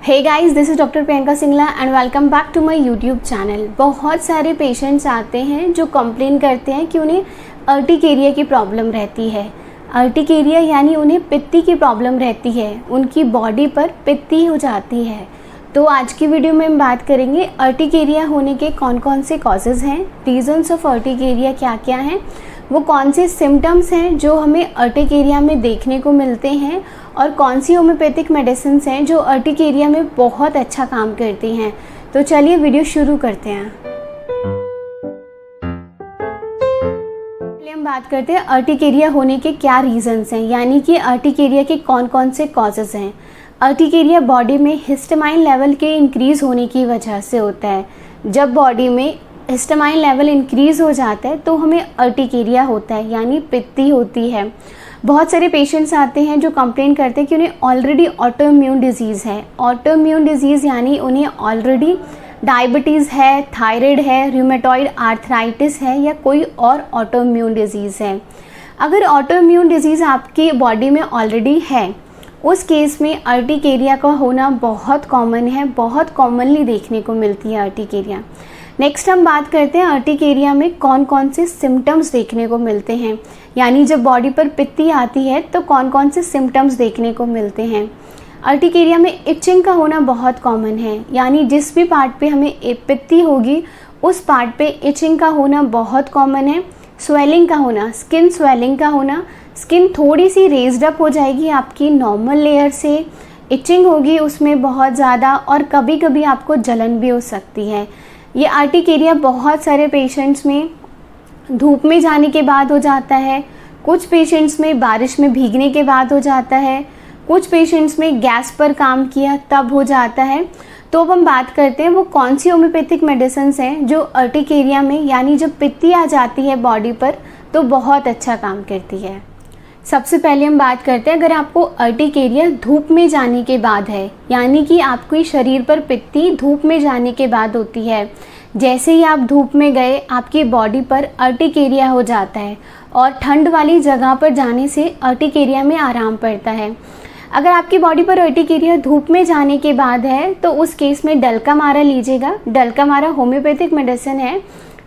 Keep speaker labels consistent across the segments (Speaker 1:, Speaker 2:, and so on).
Speaker 1: Hey guys, this is doctor Priyanka Singla and welcome back to my YouTube channel. बहुत सारे patients आते हैं जो कंप्लेन करते हैं कि उन्हें अर्टिकेरिया की प्रॉब्लम रहती है। अर्टिकेरिया यानी उन्हें पित्ती की प्रॉब्लम रहती है, उनकी बॉडी पर पित्ती हो जाती है। तो आज की वीडियो में हम बात करेंगे अर्टिकेरिया होने के कौन कौन से कॉजेज़ हैं, रीजंस ऑफ अर्टिकेरिया क्या क्या हैं, वो कौन से सिम्टम्स हैं जो हमें अर्टिकेरिया में देखने को मिलते हैं और कौन सी होम्योपैथिक मेडिसिन्स हैं जो अर्टिकेरिया में बहुत अच्छा काम करती हैं। तो चलिए वीडियो शुरू करते हैं। पहले हम बात करते हैं अर्टिकेरिया होने के क्या रीजंस हैं, यानी कि अर्टिकेरिया के कौन कौन से कॉजेज़ हैं। अर्टिकेरिया बॉडी में हिस्टामाइन लेवल के इंक्रीज़ होने की वजह से होता है। जब बॉडी में हिस्टामाइन लेवल इंक्रीज़ हो जाता है तो हमें अर्टिकेरिया होता है, यानी पित्ती होती है। बहुत सारे पेशेंट्स आते हैं जो कंप्लेन करते हैं कि उन्हें ऑलरेडी ऑटो इम्यून डिजीज़ है। ऑटो इम्यून डिजीज़ यानी उन्हें ऑलरेडी डायबिटीज़ है, थायराइड है, रूमेटॉइड आर्थराइटिस है या कोई और ऑटो इम्यून डिजीज़ है। अगर ऑटो इम्यून डिजीज़ आपकी बॉडी में ऑलरेडी है, उस केस में अर्टिकेरिया का होना बहुत कॉमन है, बहुत कॉमनली देखने को मिलती है अर्टिकेरिया। नेक्स्ट हम बात करते हैं अर्टिकेरिया में कौन कौन से सिम्टम्स देखने को मिलते हैं, यानी जब बॉडी पर पित्ती आती है तो कौन कौन से सिम्टम्स देखने को मिलते हैं। अर्टिकेरिया में इचिंग का होना बहुत कॉमन है, यानी जिस भी पार्ट पे हमें पित्ती होगी उस पार्ट पे इचिंग का होना बहुत कॉमन है। स्वेलिंग का होना, स्किन स्वेलिंग का होना, स्किन थोड़ी सी रेज्ड अप हो जाएगी आपकी नॉर्मल लेयर से, इचिंग होगी उसमें बहुत ज़्यादा और कभी कभी आपको जलन भी हो सकती है। ये अर्टिकेरिया बहुत सारे पेशेंट्स में धूप में जाने के बाद हो जाता है, कुछ पेशेंट्स में बारिश में भीगने के बाद हो जाता है, कुछ पेशेंट्स में गैस पर काम किया तब हो जाता है। तो अब हम बात करते हैं वो कौन सी होम्योपैथिक मेडिसिन्स हैं जो अर्टिकेरिया में, यानी जब पित्ती आ जाती है बॉडी पर तो बहुत अच्छा काम करती है। सबसे पहले हम बात करते हैं अगर आपको अर्टिकेरिया धूप में जाने के बाद है, यानी कि आपके शरीर पर पित्ती धूप में जाने के बाद होती है। जैसे ही आप धूप में गए आपकी बॉडी पर अर्टिकेरिया हो जाता है और ठंड वाली जगह पर जाने से अर्टिकेरिया में आराम पड़ता है। अगर आपकी बॉडी पर अर्टिकेरिया धूप में जाने के बाद है तो उस केस में डलकामारा लीजिएगा। डलकामारा होम्योपैथिक मेडिसिन है।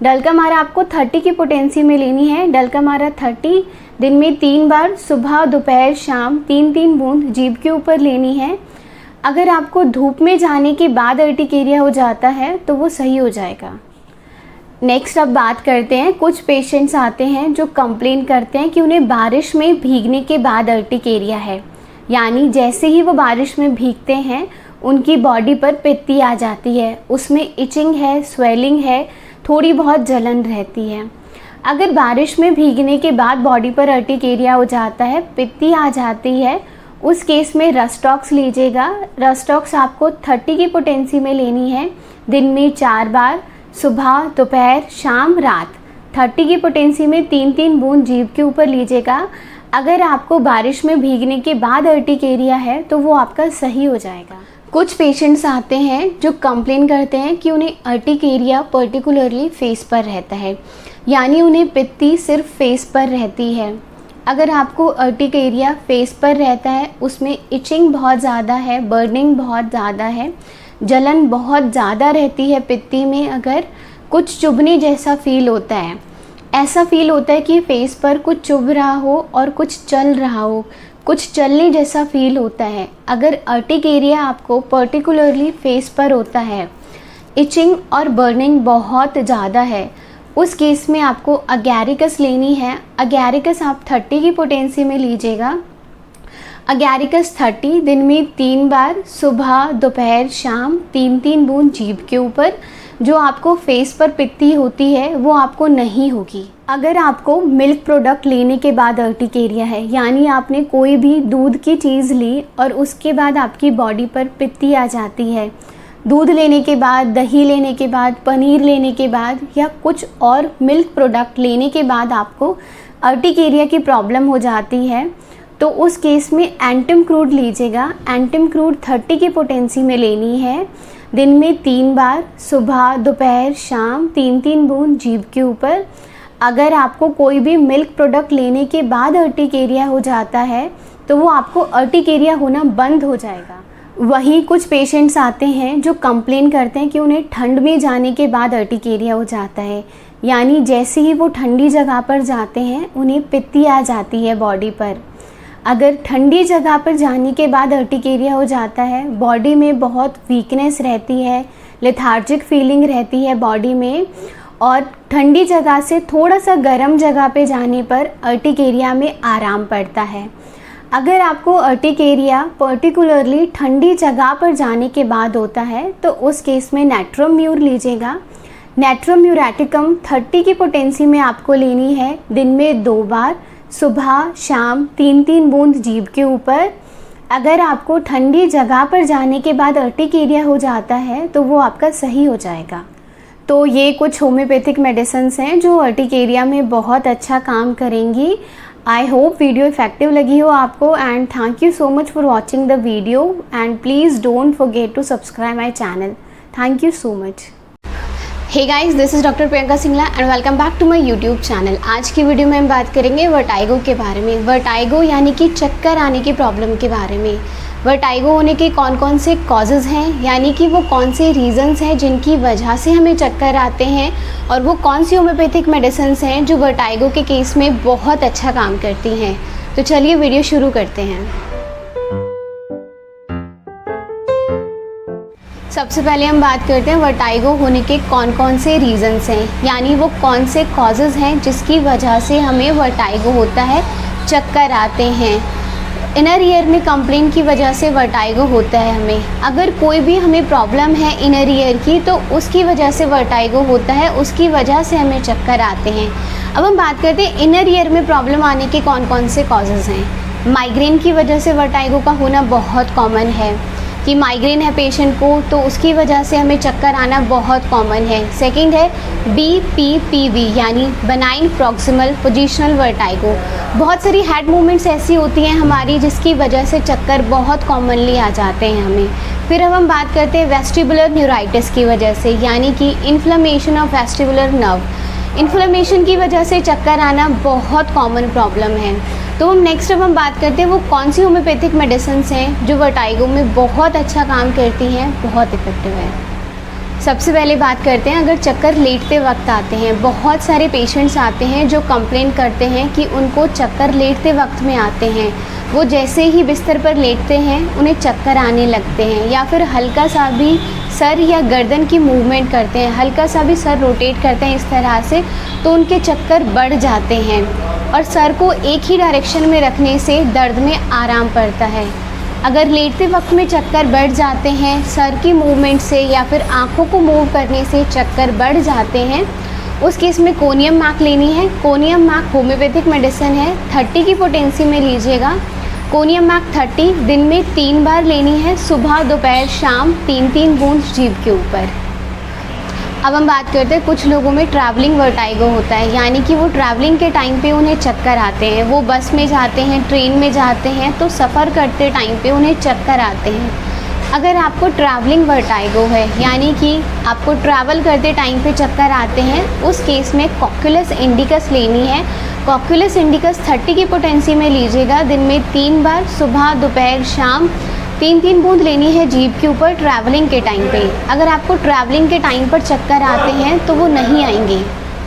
Speaker 1: डलकामारा आपको 30 की पोटेंसी में लेनी है। डलकामारा 30 दिन में 3 बार, सुबह दोपहर शाम 3-3 बूंद जीभ के ऊपर लेनी है। अगर आपको धूप में जाने के बाद अर्टिकेरिया हो जाता है तो वो सही हो जाएगा। नेक्स्ट अब बात करते हैं, कुछ पेशेंट्स आते हैं जो कंप्लेन करते हैं कि उन्हें बारिश में भीगने के बाद अर्टिकेरिया है, यानी जैसे ही वो बारिश में भीगते हैं उनकी बॉडी पर पित्ती आ जाती है, उसमें इचिंग है, स्वेलिंग है, थोड़ी बहुत जलन रहती है। अगर बारिश में भीगने के बाद बॉडी पर अर्टिकेरिया हो जाता है, पित्ती आ जाती है, उस केस में रस्टॉक्स लीजिएगा। रस्टॉक्स आपको 30 की पोटेंसी में लेनी है, दिन में 4 बार, सुबह दोपहर शाम रात। 30 की पोटेंसी में 3-3 बूंद जीभ के ऊपर लीजिएगा। अगर आपको बारिश में भीगने के बाद अर्टिकेरिया है तो वो आपका सही हो जाएगा। कुछ पेशेंट्स आते हैं जो कंप्लेन करते हैं कि उन्हें अर्टिकेरिया पर्टिकुलरली फेस पर रहता है, यानी उन्हें पित्ती सिर्फ फेस पर रहती है। अगर आपको अर्टिकेरिया फेस पर रहता है, उसमें इचिंग बहुत ज़्यादा है, बर्निंग बहुत ज़्यादा है, जलन बहुत ज़्यादा रहती है पित्ती में, अगर कुछ चुभने जैसा फील होता है, ऐसा फील होता है कि फेस पर कुछ चुभ रहा हो और कुछ चल रहा हो, कुछ चलने जैसा फील होता है। अगर अर्टिकेरिया आपको पर्टिकुलरली फेस पर होता है, इचिंग और बर्निंग बहुत ज़्यादा है, उस केस में आपको अगैरिकस लेनी है। अगैरिकस आप 30 की पोटेंसी में लीजिएगा। अगैरिकस 30 दिन में 3 बार, सुबह दोपहर शाम 3-3 बूंद जीभ के ऊपर। जो आपको फेस पर पित्ती होती है वो आपको नहीं होगी। अगर आपको मिल्क प्रोडक्ट लेने के बाद अर्टिकेरिया है, यानी आपने कोई भी दूध की चीज़ ली और उसके बाद आपकी बॉडी पर पित्ती आ जाती है, दूध लेने के बाद, दही लेने के बाद, पनीर लेने के बाद या कुछ और मिल्क प्रोडक्ट लेने के बाद आपको अर्टिकेरिया की प्रॉब्लम हो जाती है, तो उस केस में एंटम क्रूड लीजिएगा। एंटम क्रूड 30 की पोटेंसी में लेनी है, दिन में 3 बार, सुबह दोपहर शाम 3-3 बूंद जीभ के ऊपर। अगर आपको कोई भी मिल्क प्रोडक्ट लेने के बाद अर्टिकेरिया हो जाता है तो वो आपको अर्टिकेरिया होना बंद हो जाएगा। वहीं कुछ पेशेंट्स आते हैं जो कंप्लेन करते हैं कि उन्हें ठंड में जाने के बाद अर्टिकेरिया हो जाता है, यानी जैसे ही वो ठंडी जगह पर जाते हैं उन्हें पित्ती आ जाती है बॉडी पर। अगर ठंडी जगह पर जाने के बाद अर्टिकेरिया हो जाता है, बॉडी में बहुत वीकनेस रहती है, लेथार्जिक फीलिंग रहती है बॉडी में, और ठंडी जगह से थोड़ा सा गर्म जगह पे जाने पर अर्टिकेरिया में आराम पड़ता है। अगर आपको अर्टिकेरिया पर्टिकुलरली ठंडी जगह पर जाने के बाद होता है तो उस केस में नेट्रम म्यूर लीजिएगा। नेट्रम म्यूरेटिकम 30 की पोटेंसी में आपको लेनी है, दिन में 2 बार, सुबह शाम 3-3 बूंद जीभ के ऊपर। अगर आपको ठंडी जगह पर जाने के बाद अर्टिकेरिया हो जाता है तो वो आपका सही हो जाएगा। तो ये कुछ होम्योपैथिक मेडिसिन्स हैं जो अर्टिकेरिया में बहुत अच्छा काम करेंगी। आई होप वीडियो इफेक्टिव लगी हो आपको, and thank you so much for watching the video, and please don't forget to subscribe my channel. Thank you so much. Hey guys, this is doctor Priyanka Singla and welcome back to my YouTube channel. आज की video में हम बात करेंगे vertigo के बारे में। Vertigo यानी कि चक्कर आने की प्रॉब्लम के बारे में। वर्टाइगो होने के कौन कौन से कॉजेज़ हैं, यानी कि वो कौन से रीज़न्स हैं जिनकी वजह से हमें चक्कर आते हैं, और वो कौन सी होम्योपैथिक मेडिसिन्स हैं जो वर्टाइगो के केस में बहुत अच्छा काम करती हैं। तो चलिए वीडियो शुरू करते हैं। सबसे पहले हम बात करते हैं वर्टाइगो होने के कौन कौन से रीज़न्स हैं, यानी वो कौन से कॉजेज़ हैं जिसकी वजह से हमें वर्टाइगो होता है, चक्कर आते हैं। इनर ईयर में कंप्लेंट की वजह से वर्टाइगो होता है हमें। अगर कोई भी हमें प्रॉब्लम है इनर ईयर की तो उसकी वजह से वर्टाइगो होता है, उसकी वजह से हमें चक्कर आते हैं। अब हम बात करते हैं इनर ईयर में प्रॉब्लम आने के कौन कौन से कॉजेज़ हैं। माइग्रेन की वजह से वर्टाइगो का होना बहुत कॉमन है कि माइग्रेन है पेशेंट को तो उसकी वजह से हमें चक्कर आना बहुत कॉमन है। सेकंड है BPPV यानी बनाइन प्रॉक्सिमल पोजिशनल वर्टाइगो। बहुत सारी हेड मूवमेंट्स ऐसी होती हैं हमारी जिसकी वजह से चक्कर बहुत कॉमनली आ जाते हैं हमें। फिर अब हम बात करते हैं वेस्टिबुलर न्यूराइटिस की वजह से, यानी कि inflammation of vestibular nerve. Inflammation की वजह से चक्कर आना बहुत कॉमन प्रॉब्लम है। तो नेक्स्ट अब हम बात करते हैं वो कौन सी होम्योपैथिक मेडिसिन्स हैं जो वर्टाइगो में बहुत अच्छा काम करती हैं, बहुत इफेक्टिव है। सबसे पहले बात करते हैं अगर चक्कर लेटते वक्त आते हैं। बहुत सारे पेशेंट्स आते हैं जो कंप्लेन करते हैं कि उनको चक्कर लेटते वक्त में आते हैं। वो जैसे ही बिस्तर पर लेटते हैं उन्हें चक्कर आने लगते हैं, या फिर हल्का सा भी सर या गर्दन की मूवमेंट करते हैं, हल्का सा भी सर रोटेट करते हैं इस तरह से, तो उनके चक्कर बढ़ जाते हैं। और सर को एक ही डायरेक्शन में रखने से दर्द में आराम पड़ता है। अगर लेटते वक्त में चक्कर बढ़ जाते हैं, सर की मूवमेंट से या फिर आँखों को मूव करने से चक्कर बढ़ जाते हैं, उस केस में कोनियम मैक लेनी है। कोनियम मैक होम्योपैथिक मेडिसिन है, 30 की पोटेंसी में लीजिएगा। कोनियम मैक 30 दिन में 3 बार लेनी है, सुबह दोपहर शाम 3-3 बूंद जीभ के ऊपर। अब हम बात करते हैं कुछ लोगों में ट्रैवलिंग वर्टाइगो होता है, यानी कि वो ट्रैवलिंग के टाइम पे उन्हें चक्कर आते हैं। वो बस में जाते हैं, ट्रेन में जाते हैं तो सफ़र करते टाइम पे उन्हें चक्कर आते हैं। अगर आपको ट्रैवलिंग वर्टाइगो है, यानी कि आपको ट्रैवल करते टाइम पे चक्कर आते हैं, उस केस में कॉक्युलस इंडिकस लेनी है। कॉक्युलस इंडिकस 30 की पोटेंसी में लीजिएगा, दिन में 3 बार, सुबह दोपहर शाम 3-3 बूंद लेनी है जीभ के ऊपर ट्रैवलिंग के टाइम पे। अगर आपको ट्रैवलिंग के टाइम पर चक्कर आते हैं तो वो नहीं आएंगे।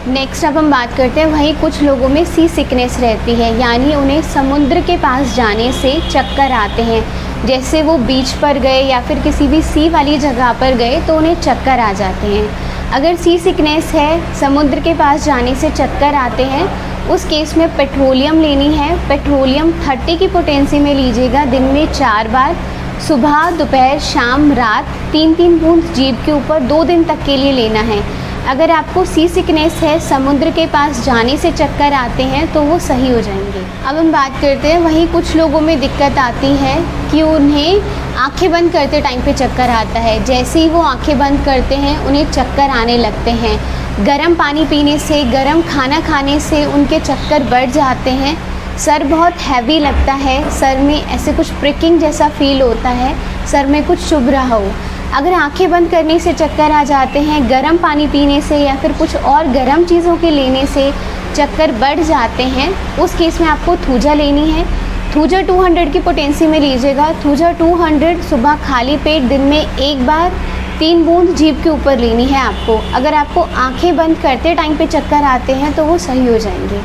Speaker 1: नेक्स्ट अब हम बात करते हैं वहीं कुछ लोगों में सी सिकनेस रहती है, यानी उन्हें समुद्र के पास जाने से चक्कर आते हैं। जैसे वो बीच पर गए या फिर किसी भी सी वाली जगह पर गए तो उन्हें चक्कर आ जाते हैं। अगर सी सिकनेस है, समुद्र के पास जाने से चक्कर आते हैं, उस केस में पेट्रोलियम लेनी है। पेट्रोलियम 30 की पोटेंसी में लीजिएगा, दिन में 4 बार, सुबह दोपहर शाम रात 3-3 बूंद जीभ के ऊपर 2 दिन तक के लिए लेना है। अगर आपको सी सिकनेस है, समुद्र के पास जाने से चक्कर आते हैं तो वो सही हो जाएंगे। अब हम बात करते हैं वहीं कुछ लोगों में दिक्कत आती है कि उन्हें आंखें बंद करते टाइम पे चक्कर आता है। जैसे ही वो आंखें बंद करते हैं उन्हें चक्कर आने लगते हैं। गर्म पानी पीने से, गर्म खाना खाने से उनके चक्कर बढ़ जाते हैं। सर बहुत हैवी लगता है, सर में ऐसे कुछ प्रिकिंग जैसा फील होता है, सर में कुछ चुभ रहा हो। अगर आंखें बंद करने से चक्कर आ जाते हैं, गर्म पानी पीने से या फिर कुछ और गर्म चीज़ों के लेने से चक्कर बढ़ जाते हैं, उस केस में आपको थूजा लेनी है। थूजा 200 की पोटेंसी में लीजिएगा। थूजा 200 सुबह खाली पेट दिन में एक बार 3 बूंद जीभ के ऊपर लेनी है आपको। अगर आपको आंखें बंद करते टाइम पे चक्कर आते हैं तो वो सही हो जाएंगे।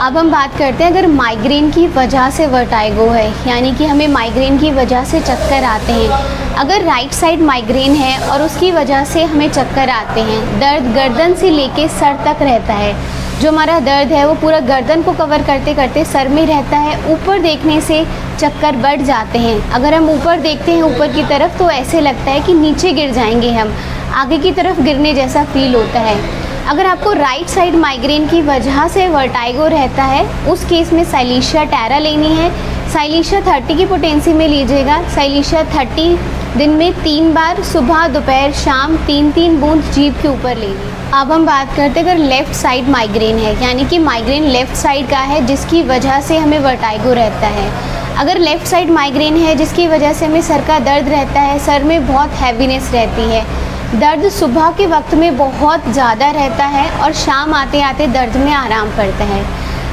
Speaker 1: अब हम बात करते हैं अगर माइग्रेन की वजह से वर्टाइगो है, यानी कि हमें माइग्रेन की वजह से चक्कर आते हैं। अगर राइट साइड माइग्रेन है और उसकी वजह से हमें चक्कर आते हैं, दर्द गर्दन से लेके सर तक रहता है। जो हमारा दर्द है वो पूरा गर्दन को कवर करते करते सर में रहता है। ऊपर देखने से चक्कर बढ़ जाते हैं। अगर हम ऊपर देखते हैं ऊपर की तरफ तो ऐसे लगता है कि नीचे गिर जाएंगे, हम आगे की तरफ गिरने जैसा फील होता है। अगर आपको राइट साइड माइग्रेन की वजह से वर्टाइगो रहता है, उस केस में साइलिशिया टैरा लेनी है। साइलिशिया 30 की पोटेंसी में लीजिएगा। साइलिशिया 30 दिन में 3 बार सुबह दोपहर शाम 3-3 बूंद जीभ के ऊपर लेनी है। अब हम बात करते हैं अगर लेफ़्ट साइड माइग्रेन है, यानी कि माइग्रेन लेफ़्ट साइड का है जिसकी वजह से हमें वर्टाइगो रहता है। अगर लेफ़्ट साइड माइग्रेन है जिसकी वजह से हमें सर का दर्द रहता है, सर में बहुत हैवीनेस रहती है, दर्द सुबह के वक्त में बहुत ज़्यादा रहता है और शाम आते आते दर्द में आराम पड़ता है।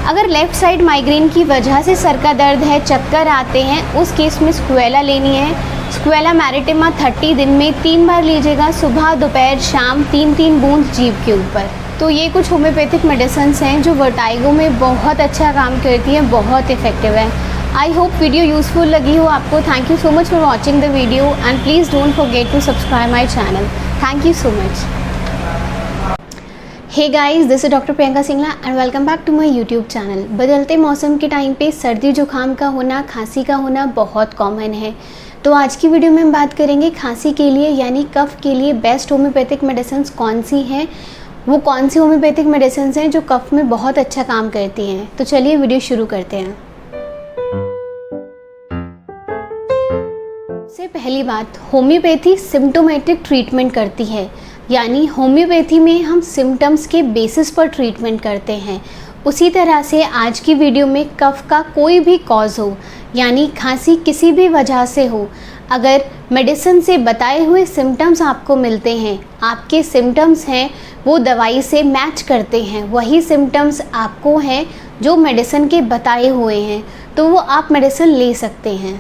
Speaker 1: अगर लेफ़्ट साइड माइग्रेन की वजह से सर का दर्द है, चक्कर आते हैं, उस केस में स्क्वेला लेनी है। स्क्वेला मैरिटिमा 30 दिन में 3 बार लीजिएगा, सुबह दोपहर शाम 3-3 बूंद जीभ के ऊपर। तो ये कुछ होम्योपैथिक मेडिसिन हैं जो वर्टाइगो में बहुत अच्छा काम करती हैं, बहुत इफ़ेक्टिव है। आई होप वीडियो यूज़फुल लगी हो आपको। Thank you so much for watching the video and please don't forget to subscribe my channel. Thank you so much. Hey guys, this is doctor Priyanka Singla and welcome back to my YouTube channel. बदलते मौसम के time पे सर्दी जुकाम का होना, खांसी का होना बहुत कॉमन है। तो आज की वीडियो में हम बात करेंगे खांसी के लिए यानी कफ के लिए बेस्ट होम्योपैथिक मेडिसिन कौन सी हैं, वो कौन सी होम्योपैथिक मेडिसिन हैं जो कफ में बहुत अच्छा काम करती हैं। तो चलिए वीडियो शुरू करते हैं। सबसे पहली बात, होम्योपैथी सिम्टोमेटिक ट्रीटमेंट करती है, यानी होम्योपैथी में हम सिम्टम्स के बेसिस पर ट्रीटमेंट करते हैं। उसी तरह से आज की वीडियो में कफ का कोई भी कॉज हो, यानी खांसी किसी भी वजह से हो, अगर मेडिसिन से बताए हुए सिम्टम्स आपको मिलते हैं, आपके सिम्टम्स हैं वो दवाई से मैच करते हैं, वही सिम्टम्स आपको हैं जो मेडिसिन के बताए हुए हैं, तो वो आप मेडिसिन ले सकते हैं।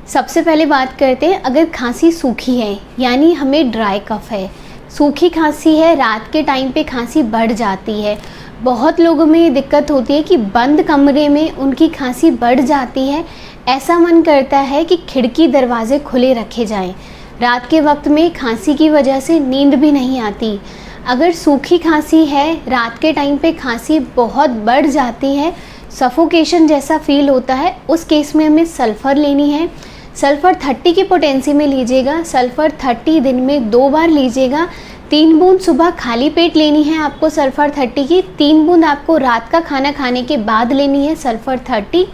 Speaker 1: सबसे पहले बात करते हैं अगर खांसी सूखी है, यानी हमें ड्राई कफ है, सूखी खांसी है, रात के टाइम पे खांसी बढ़ जाती है। बहुत लोगों में ये दिक्कत होती है कि बंद कमरे में उनकी खांसी बढ़ जाती है, ऐसा मन करता है कि खिड़की दरवाजे खुले रखे जाएं। रात के वक्त में खांसी की वजह से नींद भी नहीं आती। अगर सूखी खांसी है, रात के टाइम पे खांसी बहुत बढ़ जाती है, सफोकेशन जैसा फील होता है, उस केस में हमें सल्फ़र लेनी है। सल्फ़र 30 की पोटेंसी में लीजिएगा। सल्फ़र 30 दिन में 2 बार लीजिएगा। 3 बूंद सुबह खाली पेट लेनी है आपको सल्फ़र 30 की, 3 बूंद आपको रात का खाना खाने के बाद लेनी है सल्फ़र 30।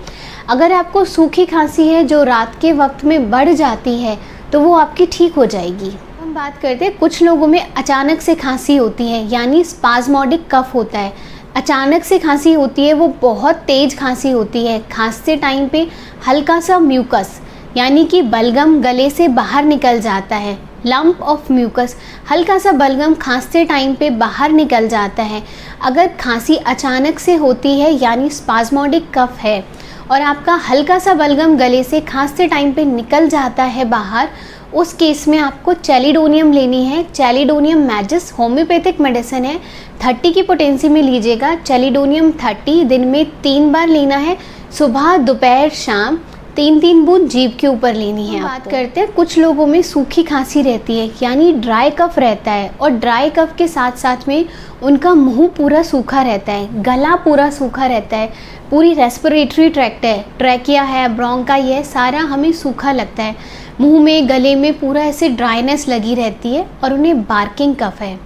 Speaker 1: अगर आपको सूखी खांसी है जो रात के वक्त में बढ़ जाती है तो वो आपकी ठीक हो जाएगी। हम बात करते हैं कुछ लोगों में अचानक से खांसी होती है, यानी स्पाज्मोडिक कफ होता है। अचानक से खांसी होती है, वो बहुत तेज़ खांसी होती है। खांसते टाइम पे हल्का सा म्यूकस यानी कि बलगम गले से बाहर निकल जाता है, लंप ऑफ म्यूकस, हल्का सा बलगम खांसते टाइम पे बाहर निकल जाता है। अगर खांसी अचानक से होती है यानी स्पाज्मोडिक कफ है और आपका हल्का सा बलगम गले से खांसते टाइम पे निकल जाता है बाहर, उस केस में आपको चैलिडोनियम लेनी है। चैलिडोनियम मैजिस होम्योपैथिक मेडिसिन है, 30 की पोटेंसी में लीजिएगा। चैलिडोनियम 30 दिन में 3 बार लेना है, सुबह दोपहर शाम 3-3 बूंद जीभ के ऊपर लेनी है। बात करते हैं कुछ लोगों में सूखी खांसी रहती है, यानी ड्राई कफ रहता है, और ड्राई कफ के साथ साथ में उनका मुंह पूरा सूखा रहता है, गला पूरा सूखा रहता है, पूरी रेस्पिरेटरी ट्रैक्ट है, ट्रैकिया है, ब्रोंकाई है, सारा हमें सूखा लगता है। मुंह में गले में पूरा ऐसे ड्राइनेस लगी रहती है और उन्हें बार्किंग कफ है।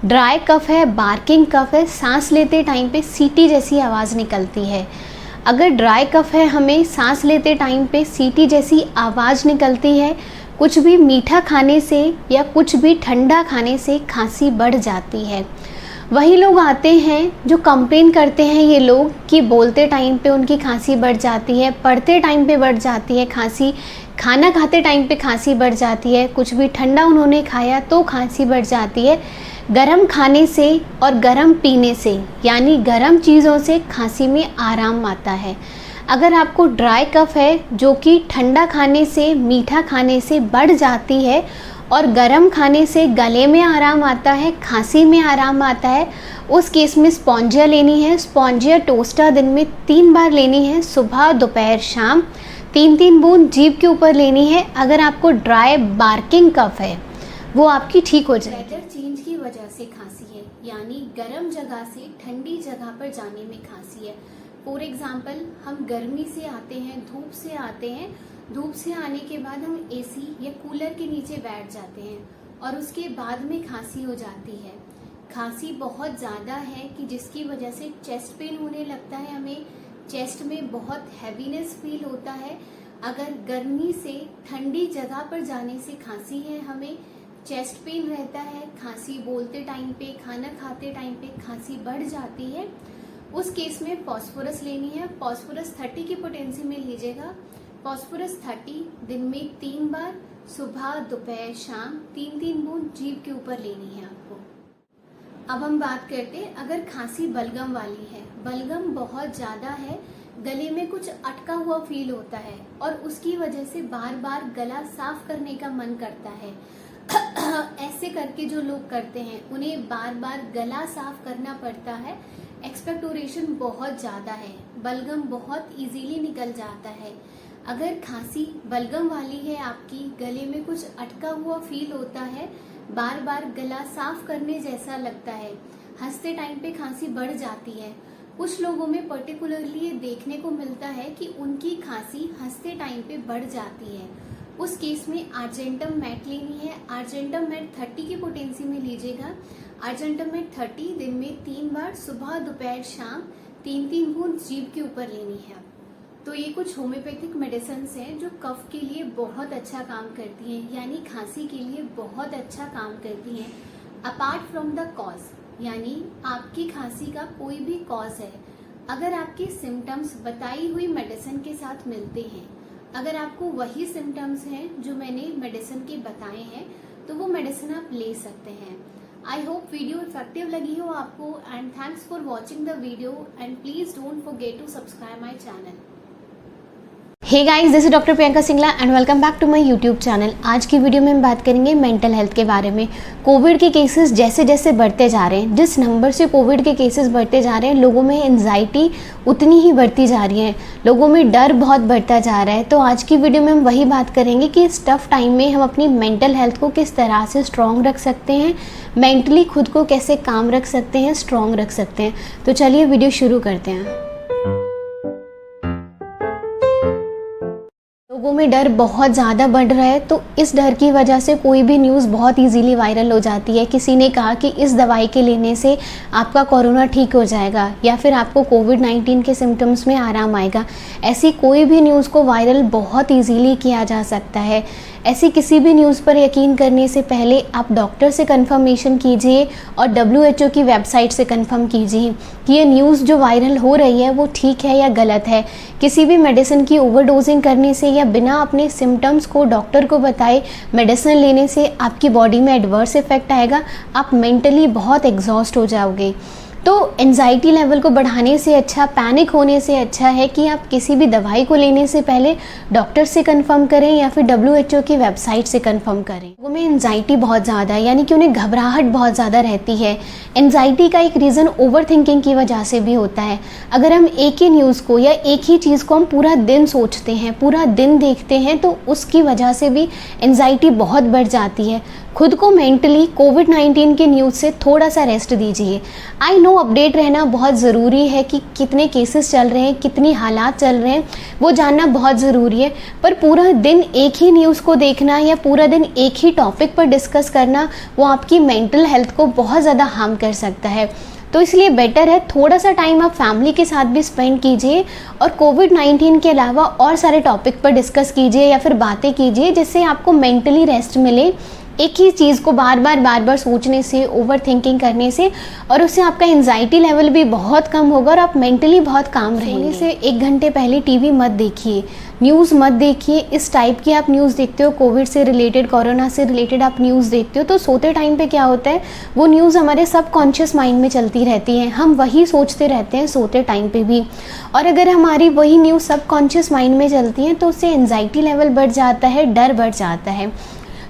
Speaker 1: ड्राई कफ है, बार्किंग कफ है, सांस लेते टाइम पे सीटी जैसी आवाज़ निकलती है। अगर ड्राई कफ है, हमें सांस लेते टाइम पे सीटी जैसी आवाज़ निकलती है, कुछ भी मीठा खाने से या कुछ भी ठंडा खाने से खांसी बढ़ जाती है। वही लोग आते हैं जो कंप्लेन करते हैं, ये लोग, कि बोलते टाइम पे उनकी खांसी बढ़ जाती है, पढ़ते टाइम पे बढ़ जाती है खांसी, खाना खाते टाइम पे खांसी बढ़ जाती है, कुछ भी ठंडा उन्होंने खाया तो खांसी बढ़ जाती है। गरम खाने से और गरम पीने से, यानी गरम चीज़ों से खांसी में आराम आता है। अगर आपको ड्राई कफ है जो कि ठंडा खाने से, मीठा खाने से बढ़ जाती है और गर्म खाने से गले में आराम आता है, खांसी में आराम आता है, उस केस में स्पॉन्जिया लेनी है। स्पॉन्जिया टोस्टा दिन में 3 बार लेनी है, सुबह दोपहर शाम, 3-3 बूंद जीभ के ऊपर लेनी है। अगर आपको ड्राई बार्किंग कफ है वो आपकी ठीक हो जाए। वेदर चेंज की वजह से खांसी है, यानी गर्म जगह से ठंडी जगह पर जाने में खांसी है। फॉर एग्जाम्पल, हम गर्मी से आते हैं, धूप से आते हैं, धूप से आने के बाद हम एसी या कूलर के नीचे बैठ जाते हैं और उसके बाद में खांसी हो जाती है। खांसी बहुत ज़्यादा है कि जिसकी वजह से चेस्ट पेन होने लगता है, हमें चेस्ट में बहुत हैवीनेस फील होता है। अगर गर्मी से ठंडी जगह पर जाने से खांसी है, हमें चेस्ट पेन रहता है, खांसी बोलते टाइम पे, खाना खाते टाइम पे खांसी बढ़ जाती है, उस केस में फॉस्फोरस लेनी है। फॉस्फोरस 30 की पोटेंसी में लीजिएगा। फॉस्फोरस 30 दिन में 3 बार, सुबह दोपहर शाम, 3-3 बूंद जीभ के ऊपर लेनी है आपको। अब हम बात करते हैं, अगर खांसी बलगम वाली है, बलगम बहुत ज़्यादा है, गले में कुछ अटका हुआ फील होता है और उसकी वजह से बार बार गला साफ करने का मन करता है। ऐसे करके जो लोग करते हैं उन्हें बार बार गला साफ करना पड़ता है। एक्सपेक्टोरेशन बहुत ज़्यादा है, बलगम बहुत इजीली निकल जाता है। अगर खांसी बलगम वाली है, आपकी गले में कुछ अटका हुआ फील होता है, बार बार गला साफ करने जैसा लगता है, हंसते टाइम पे खांसी बढ़ जाती है। कुछ लोगों में पर्टिकुलरली ये देखने को मिलता है कि उनकी खांसी हंसते टाइम पे बढ़ जाती है। उस केस में आर्जेंटम मैट लेनी है। आर्जेंटम मैट 30 की पोटेंसी में लीजिएगा। आर्जेंटम मैट 30 दिन में 3 बार, सुबह दोपहर शाम, 3-3 बूंद जीभ के ऊपर लेनी है। तो ये कुछ होम्योपैथिक मेडिसिन हैं जो कफ के लिए बहुत अच्छा काम करती हैं, यानी खांसी के लिए बहुत अच्छा काम करती हैं। अपार्ट फ्रॉम द कॉज, यानी आपकी खांसी का कोई भी कॉज है, अगर आपके सिम्टम्स बताई हुई मेडिसिन के साथ मिलते हैं, अगर आपको वही सिम्टम्स हैं जो मैंने मेडिसिन के बताए हैं, तो वो मेडिसिन आप ले सकते हैं। आई होप वीडियो इफेक्टिव लगी हो आपको, and thanks for watching the video, and please don't forget to subscribe my channel. Hey guys, this is doctor Priyanka Singla and welcome back to my YouTube channel. आज की video में हम बात करेंगे mental health के बारे में। कोविड के केसेस जैसे जैसे बढ़ते जा रहे हैं, जिस नंबर से कोविड के केसेस बढ़ते जा रहे हैं, लोगों में एंजाइटी उतनी ही बढ़ती जा रही है, लोगों में डर बहुत बढ़ता जा रहा है। तो आज की वीडियो में हम वही बात करेंगे कि इस टफ टाइम में हम अपनी मेंटल हेल्थ को किस तरह से स्ट्रॉन्ग रख सकते हैं, मेंटली खुद को कैसे काम रख सकते हैं, स्ट्रॉन्ग रख सकते हैं। तो चलिए वीडियो शुरू करते हैं। लोगों में डर बहुत ज़्यादा बढ़ रहा है, तो इस डर की वजह से कोई भी न्यूज़ बहुत इजीली वायरल हो जाती है। किसी ने कहा कि इस दवाई के लेने से आपका कोरोना ठीक हो जाएगा या फिर आपको कोविड-19 के सिम्टम्स में आराम आएगा। ऐसी कोई भी न्यूज़ को वायरल बहुत इजीली किया जा सकता है। ऐसी किसी भी न्यूज़ पर यकीन करने से पहले आप डॉक्टर से कंफर्मेशन कीजिए और WHO की वेबसाइट से कंफर्म कीजिए कि ये न्यूज़ जो वायरल हो रही है वो ठीक है या गलत है। किसी भी मेडिसिन की ओवरडोजिंग करने से या बिना अपने सिम्टम्स को डॉक्टर को बताए मेडिसिन लेने से आपकी बॉडी में एडवर्स इफेक्ट आएगा, आप मेंटली बहुत एग्जॉस्ट हो जाओगे। तो एंजाइटी लेवल को बढ़ाने से अच्छा, पैनिक होने से अच्छा है कि आप किसी भी दवाई को लेने से पहले डॉक्टर से कंफर्म करें या फिर WHO की वेबसाइट से कंफर्म करें। लोगों में एंजाइटी बहुत ज़्यादा है, यानी कि उन्हें घबराहट बहुत ज़्यादा रहती है। एंजाइटी का एक रीज़न ओवर थिंकिंग की वजह से भी होता है। अगर हम एक ही न्यूज़ को या एक ही चीज़ को हम पूरा दिन सोचते हैं, पूरा दिन देखते हैं, तो उसकी वजह से भी एंजाइटी बहुत बढ़ जाती है। खुद को मेंटली कोविड-19 के न्यूज़ से थोड़ा सा रेस्ट दीजिए। आई नो अपडेट रहना बहुत ज़रूरी है कि कितने केसेस चल रहे हैं, कितनी हालात चल रहे हैं, वो जानना बहुत ज़रूरी है। पर पूरा दिन एक ही न्यूज़ को देखना या पूरा दिन एक ही टॉपिक पर डिस्कस करना, वो आपकी मेंटल हेल्थ को बहुत ज़्यादा हार्म कर सकता है। तो इसलिए बेटर है थोड़ा सा टाइम आप फैमिली के साथ भी स्पेंड कीजिए और कोविड-19 के अलावा और सारे टॉपिक पर डिस्कस कीजिए या फिर बातें कीजिए, जिससे आपको मेंटली रेस्ट मिले, एक ही चीज़ को बार बार सोचने से, ओवर थिंकिंग करने से, और उससे आपका एंजाइटी लेवल भी बहुत कम होगा और आप मेंटली बहुत काम रहेंगे। सोने से 1 घंटे पहले टीवी मत देखिए, न्यूज़ मत देखिए। इस टाइप की आप न्यूज़ देखते हो, कोविड से रिलेटेड, कोरोना से रिलेटेड आप न्यूज़ देखते हो, तो सोते टाइम पे क्या होता है, वो न्यूज़ हमारे सबकॉन्शियस माइंड में चलती रहती है, हम वही सोचते रहते हैं सोते टाइम पे भी। और अगर हमारी वही न्यूज़ सबकॉन्शियस माइंड में चलती है तो उससे एंजाइटी लेवल बढ़ जाता है, डर बढ़ जाता है।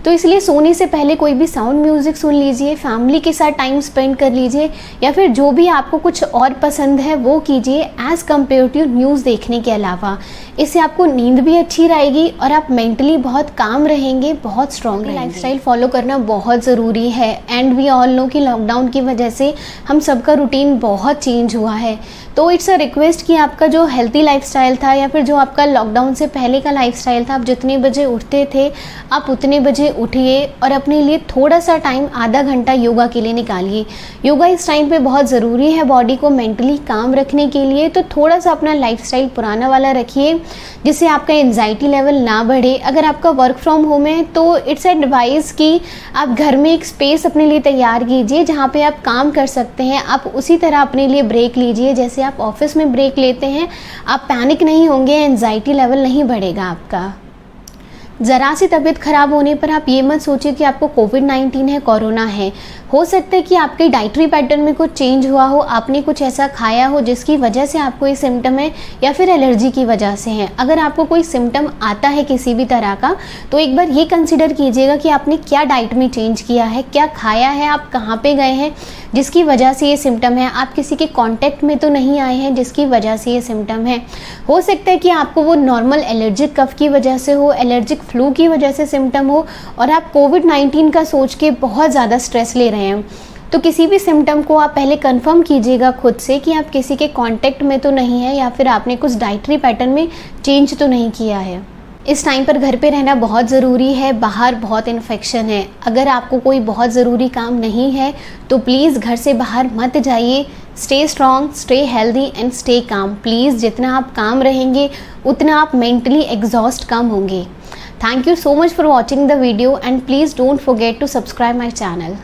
Speaker 1: तो इसलिए सोने से पहले कोई भी साउंड म्यूज़िक सुन लीजिए, फैमिली के साथ टाइम स्पेंड कर लीजिए, या फिर जो भी आपको कुछ और पसंद है वो कीजिए एज़ कम्पेयर टू न्यूज़ देखने के अलावा। इससे आपको नींद भी अच्छी रहेगी और आप मेंटली बहुत काम रहेंगे, बहुत स्ट्रॉन्ग रहेंगे। लाइफस्टाइल फॉलो करना बहुत ज़रूरी है, एंड वी ऑल नो कि लॉकडाउन की वजह से हम सबका रूटीन बहुत चेंज हुआ है। तो इट्स अ रिक्वेस्ट कि आपका जो हेल्थी लाइफस्टाइल था, या फिर जो आपका लॉकडाउन से पहले का लाइफस्टाइल था, आप जितने बजे उठते थे आप उतने बजे उठिए और अपने लिए थोड़ा सा टाइम, आधा घंटा योगा के लिए निकालिए। योगा इस टाइम पे बहुत ज़रूरी है बॉडी को मेंटली काम रखने के लिए। तो थोड़ा सा अपना लाइफस्टाइल पुराना वाला रखिए जिससे आपका एंजाइटी लेवल ना बढ़े। अगर आपका वर्क फ्रॉम होम है तो इट्स एडवाइस कि आप घर में एक स्पेस अपने लिए तैयार कीजिए जहाँ पे आप काम कर सकते हैं। आप उसी तरह अपने लिए ब्रेक लीजिए जैसे आप ऑफिस में ब्रेक लेते हैं। आप पैनिक नहीं होंगे, एंजाइटी लेवल नहीं बढ़ेगा आपका। ज़रा सी तबीयत ख़राब होने पर आप ये मत सोचिए कि आपको कोविड-19 है, कोरोना है। हो सकता है कि आपके डाइटरी पैटर्न में कुछ चेंज हुआ हो, आपने कुछ ऐसा खाया हो जिसकी वजह से आपको ये सिम्टम है, या फिर एलर्जी की वजह से है। अगर आपको कोई सिम्टम आता है किसी भी तरह का तो एक बार ये कंसिडर कीजिएगा कि आपने क्या डाइट में चेंज किया है, क्या खाया है, आप कहाँ पे गए हैं जिसकी वजह से ये सिम्टम है। आप किसी के कांटेक्ट में तो नहीं आए हैं जिसकी वजह से ये सिम्टम है। हो सकता है कि आपको वो नॉर्मल एलर्जिक कफ की वजह से हो, एलर्जिक फ्लू की वजह से सिम्टम हो, और आप कोविड-19 का सोच के बहुत ज़्यादा स्ट्रेस ले रहे हैं। तो किसी भी सिम्टम को आप पहले कंफर्म कीजिएगा खुद से कि आप किसी के कांटेक्ट में तो नहीं है, या फिर आपने कुछ डाइटरी पैटर्न में चेंज तो नहीं किया है। इस टाइम पर घर पे रहना बहुत ज़रूरी है, बाहर बहुत इन्फेक्शन है। अगर आपको कोई बहुत ज़रूरी काम नहीं है तो प्लीज़ घर से बाहर मत जाइए। Stay strong, stay healthy and stay calm. Please जितना आप काम रहेंगे उतना आप मेंटली एग्जॉस्ट कम होंगे। Thank you so much for watching the video, and please don't forget to subscribe my channel.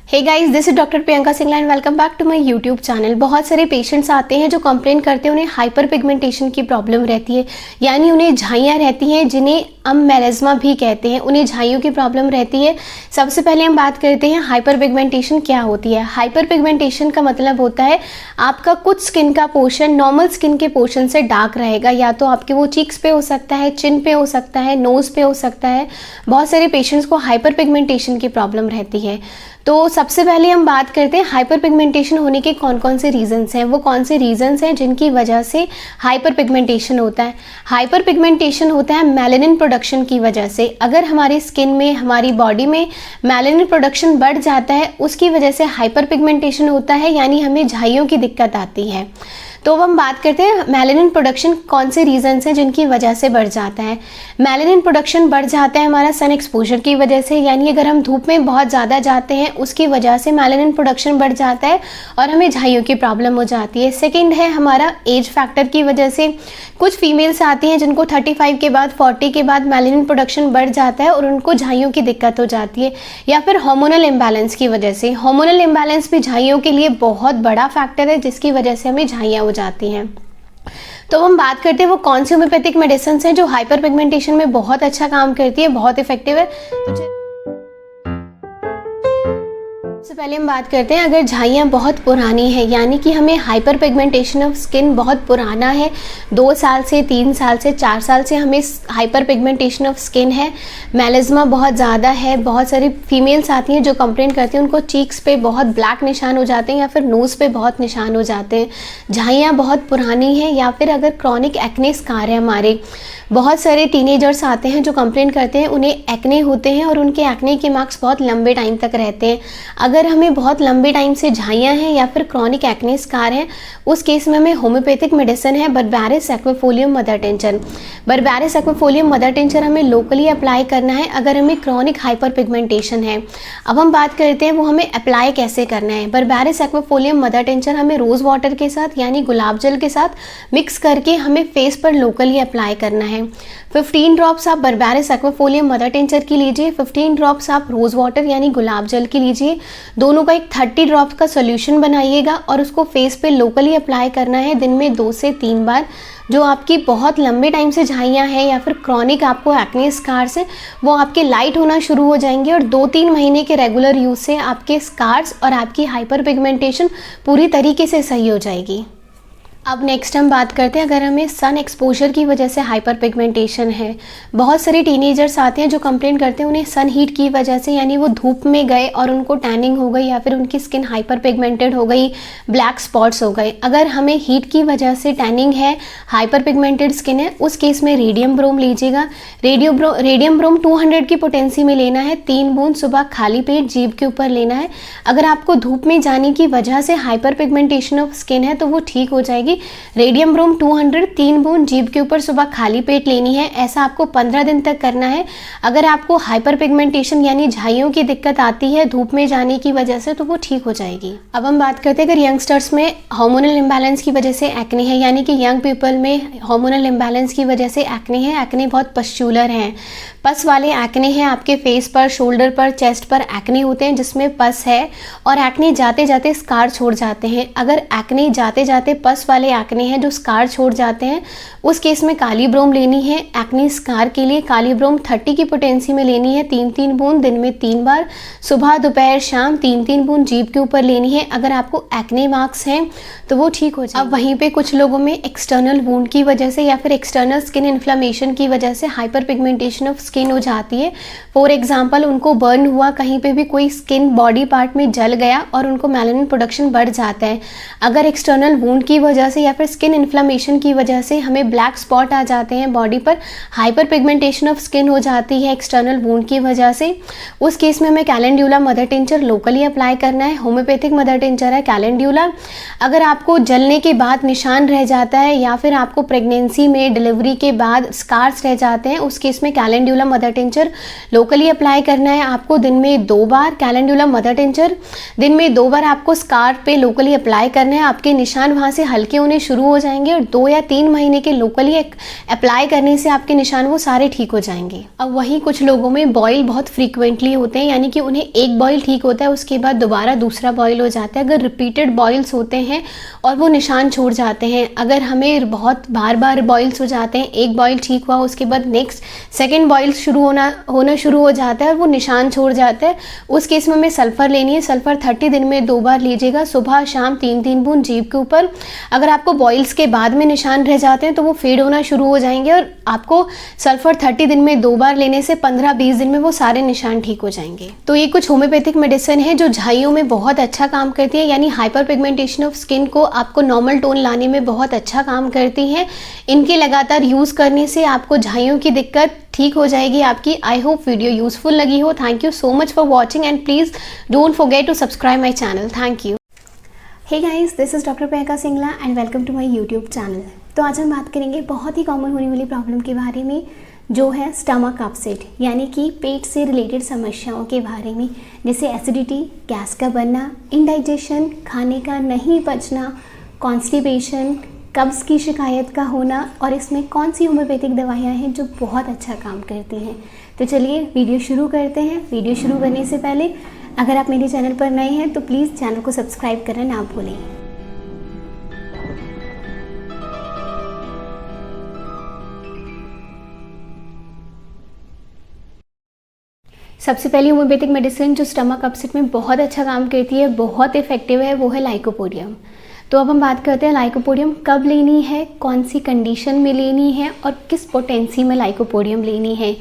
Speaker 1: Hey guys, this is doctor Priyanka Singla and welcome back to my YouTube channel. बहुत सारे patients आते हैं जो complain करते हैं उन्हें hyper pigmentation की problem रहती है, यानी उन्हें झाइयाँ रहती हैं जिन्हें हम मेलेस्मा भी कहते हैं। उन्हें झाइयों की प्रॉब्लम रहती है। सबसे पहले हम बात करते हैं हाइपर पिगमेंटेशन क्या होती है। हाइपर पिगमेंटेशन का मतलब होता है आपका कुछ स्किन का पोर्शन नॉर्मल स्किन के पोर्शन से डार्क रहेगा, या तो आपके वो चीक्स पे हो सकता है, चिन पे हो सकता है, नोज़ पे हो सकता है। बहुत सारे पेशेंट्स को हाइपर पिगमेंटेशन की प्रॉब्लम रहती है। तो सबसे पहले हम बात करते हैं हाइपर पिगमेंटेशन होने के कौन कौन से रीजंस हैं। वो कौन से रीजंस हैं जिनकी वजह से हाइपर पिगमेंटेशन होता है। हाइपर पिगमेंटेशन होता है मेलानिन प्रोडक्शन की वजह से। अगर हमारी स्किन में, हमारी बॉडी में मेलानिन प्रोडक्शन बढ़ जाता है उसकी वजह से हाइपर पिगमेंटेशन होता है, यानी हमें झाइयों की दिक्कत आती है। तो अब हम बात करते हैं मेलानिन प्रोडक्शन कौन से रीजंस हैं जिनकी वजह से बढ़ जाता है। मेलानिन प्रोडक्शन बढ़ जाता है हमारा सन एक्सपोजर की वजह से, यानी अगर हम धूप में बहुत ज़्यादा जाते हैं उसकी वजह से मेलानिन प्रोडक्शन बढ़ जाता है और हमें झाइयों की प्रॉब्लम हो जाती है। सेकेंड है हमारा एज फैक्टर की वजह से। कुछ फीमेल्स आती हैं जिनको 35 के बाद, 40 के बाद मेलानिन प्रोडक्शन बढ़ जाता है और उनको झाइयों की दिक्कत हो जाती है, या फिर हार्मोनल इम्बैलेंस की वजह से। हार्मोनल इम्बैलेंस भी झाइयों के लिए बहुत बड़ा फैक्टर है जिसकी वजह से हमें झाइयाँ हो जाती हैं। तो हम बात करते हैं वो कौन सी होम्योपैथिक मेडिसिन हैं जो हाइपर पिगमेंटेशन में बहुत अच्छा काम करती है, बहुत इफेक्टिव है। सबसे पहले हम बात करते हैं अगर झाइयाँ बहुत पुरानी है, यानी कि हमें हाइपर पिगमेंटेशन ऑफ स्किन बहुत पुराना है, 2 साल से, 3 साल से, 4 साल से हमें हाइपर पिगमेंटेशन ऑफ स्किन है, मेलेस्मा बहुत ज़्यादा है। बहुत सारी फीमेल्स आती हैं जो कंप्लेन करती हैं उनको चीक्स पे बहुत ब्लैक निशान हो जाते हैं या फिर नोज़ पे बहुत निशान हो जाते हैं। झाइयाँ बहुत पुरानी हैं, या फिर अगर क्रॉनिक एक्ने स्कार है हमारे। बहुत सारे टीनेजर्स आते हैं जो कंप्लेन करते हैं उन्हें एक्ने होते हैं और उनके एक्ने के मार्क्स बहुत लंबे टाइम तक रहते हैं। अगर हमें बहुत लंबे टाइम से झाइयाँ हैं या फिर क्रॉनिक एक्ने स्कार हैं, उस केस में हमें होम्योपैथिक मेडिसिन है berberis aquifolium mother tincture. Berberis aquifolium mother tincture हमें लोकली अप्लाई करना है अगर हमें क्रॉनिक हाइपर पिगमेंटेशन है। अब हम बात करते हैं वो हमें अप्लाई कैसे करना है। बर्बेरिस एक्विफोलियम मदर टिंचर हमें रोज़ वाटर के साथ, यानी गुलाब जल के साथ मिक्स करके हमें फेस पर लोकली अप्लाई करना है। है। 15 ड्रॉप्स आप बर्बेरिस एक्वाफोलियम मदर टिंचर की लीजिए, 15 ड्रॉप्स आप रोज़ वाटर यानी गुलाब जल की लीजिए। दोनों का एक 30 ड्रॉप्स का सोल्यूशन बनाइएगा और उसको फेस पे लोकली अप्लाई करना है दिन में 2 से 3 बार। जो आपकी बहुत लंबे टाइम से झाइयाँ हैं या फिर क्रॉनिक आपको एक्ने स्कार्स हैं, वो आपके लाइट होना शुरू हो जाएंगे और 2-3 महीने के रेगुलर यूज़ से आपके स्कार्स और आपकी हाइपर पिगमेंटेशन पूरी तरीके से सही हो जाएगी। अब नेक्स्ट हम बात करते हैं, अगर हमें सन एक्सपोजर की वजह से हाइपर पिगमेंटेशन है। बहुत सारे टीनेजर्स आते हैं जो कंप्लेन करते हैं उन्हें सन हीट की वजह से, यानी वो धूप में गए और उनको टैनिंग हो गई या फिर उनकी स्किन हाइपर पिगमेंटेड हो गई, ब्लैक स्पॉट्स हो गए। अगर हमें हीट की वजह से टैनिंग है, हाइपर पिगमेंटेड स्किन है, उस केस में रेडियम ब्रोम लीजिएगा। रेडियम ब्रोम 200 की पोटेंसी में लेना है, 3 बूंद सुबह खाली पेट जीभ के ऊपर लेना है। अगर आपको धूप में जाने की वजह से हाइपर पिगमेंटेशन ऑफ स्किन है तो वो ठीक हो जाएगी। रेडियम ब्रोम 200 3 बूंद जीभ के ऊपर सुबह खाली पेट लेनी है। ऐसा आपको 15 दिन तक करना है। अगर आपको हाइपर पिगमेंटेशन यानी झाइयों की दिक्कत आती है धूप में जाने की वजह से तो वो ठीक हो जाएगी। अब हम बात करते हैं, अगर यंगस्टर्स में हार्मोनल इम्बैलेंस की वजह से एक्ने है, यानी कि यंग पीपल में हार्मोनल इम्बैलेंस की वजह से एक्ने है, एक्ने बहुत पस्चुलर हैं, पस वाले एक्ने हैं, आपके फेस पर, शोल्डर पर, चेस्ट पर एक्ने होते हैं जिसमें पस है और एक्ने जाते जाते स्कार छोड़ जाते हैं। अगर एक्ने जाते जाते पस वाले एक्ने हैं जो स्कार छोड़ जाते हैं, उस केस में काली ब्रोम लेनी है। एक्ने स्कार के लिए काली ब्रोम 30 की पोटेंसी में लेनी है, 3-3 बूंद दिन में 3 बार, सुबह दोपहर शाम 3-3 बूंद जीभ के ऊपर लेनी है। अगर आपको एक्ने मार्क्स हैं तो वो ठीक हो जाए। अब वहीं पे कुछ लोगों में एक्सटर्नल वूंड की वजह से या फिर एक्सटर्नल स्किन इन्फ्लेमेशन की वजह से हाइपर पिगमेंटेशन ऑफ स्किन हो जाती है। फॉर एग्जाम्पल, उनको बर्न हुआ, कहीं पे भी कोई स्किन बॉडी पार्ट में जल गया और उनको मेलानिन प्रोडक्शन बढ़ जाता है। अगर एक्सटर्नल वूंड की वजह से या फिर स्किन इन्फ्लेमेशन की वजह से हमें ब्लैक स्पॉट आ जाते हैं बॉडी पर, हाइपर पिगमेंटेशन ऑफ स्किन हो जाती है एक्सटर्नल वूंड की वजह से, उस केस में हमें कैलेंड्यूला मदर टिंचर लोकली अप्लाई करना है। होम्योपैथिक मदर टिंचर है कैलेंड्यूला। अगर आपको जलने के बाद निशान रह जाता है या फिर आपको प्रेगनेंसी में डिलीवरी के बाद स्कार्स रह जाते हैं, उस केस में कैलेंड्यूला मदर टिंचर लोकली अप्लाई करना है आपको दिन में 2 बार। कैलेंड्यूला मदर टिंचर दिन में 2 बार आपको स्कार पे लोकली अप्लाई करना है। आपके निशान वहाँ से हल्के होने शुरू हो जाएंगे और 2 या 3 महीने के लोकली अप्लाई करने से आपके निशान वो सारे ठीक हो जाएंगे। अब वहीं कुछ लोगों में बॉयल बहुत फ्रीक्वेंटली होते हैं, यानी कि उन्हें एक बॉयल ठीक होता है उसके बाद दोबारा दूसरा बॉयल हो जाता है। अगर रिपीटेड बॉयल्स होते हैं और वो निशान छोड़ जाते हैं, अगर हमें बहुत बार बार बॉयल्स हो जाते हैं, एक बॉयल ठीक हुआ उसके बाद नेक्स्ट सेकेंड बॉयल होना शुरू हो जाता है और वो निशान छोड़ जाता है, उस केस में हमें सल्फर लेनी है। सल्फर 30 दिन में 2 बार लीजिएगा, सुबह शाम 3-3 बूंद जीभ के ऊपर। अगर आपको बॉयल्स के बाद में निशान रह जाते हैं तो वो फेड होना शुरू हो जाएंगे और आपको सल्फर 30 दिन में 2 बार लेने से 15-20 दिन में वो सारे निशान ठीक हो जाएंगे। तो ये कुछ होम्योपैथिक मेडिसिन है जो झाइयों में बहुत अच्छा काम करती है, यानी हाइपर पिगमेंटेशन ऑफ स्किन को आपको नॉर्मल टोन लाने में बहुत अच्छा काम करती हैं। इनके लगातार यूज़ करने से आपको झाइयों की दिक्कत ठीक हो जाएगी आपकी। आई होप वीडियो यूजफुल लगी हो। Thank you so much for watching and please don't forget to subscribe my channel. Thank you. Hey guys, this is doctor Priyanka Singla and welcome to my YouTube channel. तो आज हम बात करेंगे बहुत ही common होने वाली प्रॉब्लम के बारे में, जो है स्टमक अपसेट, यानी कि पेट से रिलेटेड समस्याओं के बारे में, जैसे एसिडिटी, गैस का बनना, इंडाइजेशन, खाने का नहीं पचना, कॉन्स्टिपेशन, कब्ज़ की शिकायत का होना, और इसमें कौन सी होम्योपैथिक दवाइयाँ हैं जो बहुत अच्छा काम करती हैं। तो चलिए वीडियो शुरू करते हैं। वीडियो शुरू करने से पहले अगर आप मेरे चैनल पर नए हैं तो प्लीज़ चैनल को सब्सक्राइब करना ना भूलें। सबसे पहली होम्योपैथिक मेडिसिन जो स्टमक अपसेट में बहुत अच्छा काम करती है, बहुत इफेक्टिव है, वो है लाइकोपोडियम। तो अब हम बात करते हैं लाइकोपोडियम कब लेनी है, कौन सी कंडीशन में लेनी है और किस पोटेंसी में लाइकोपोडियम लेनी है।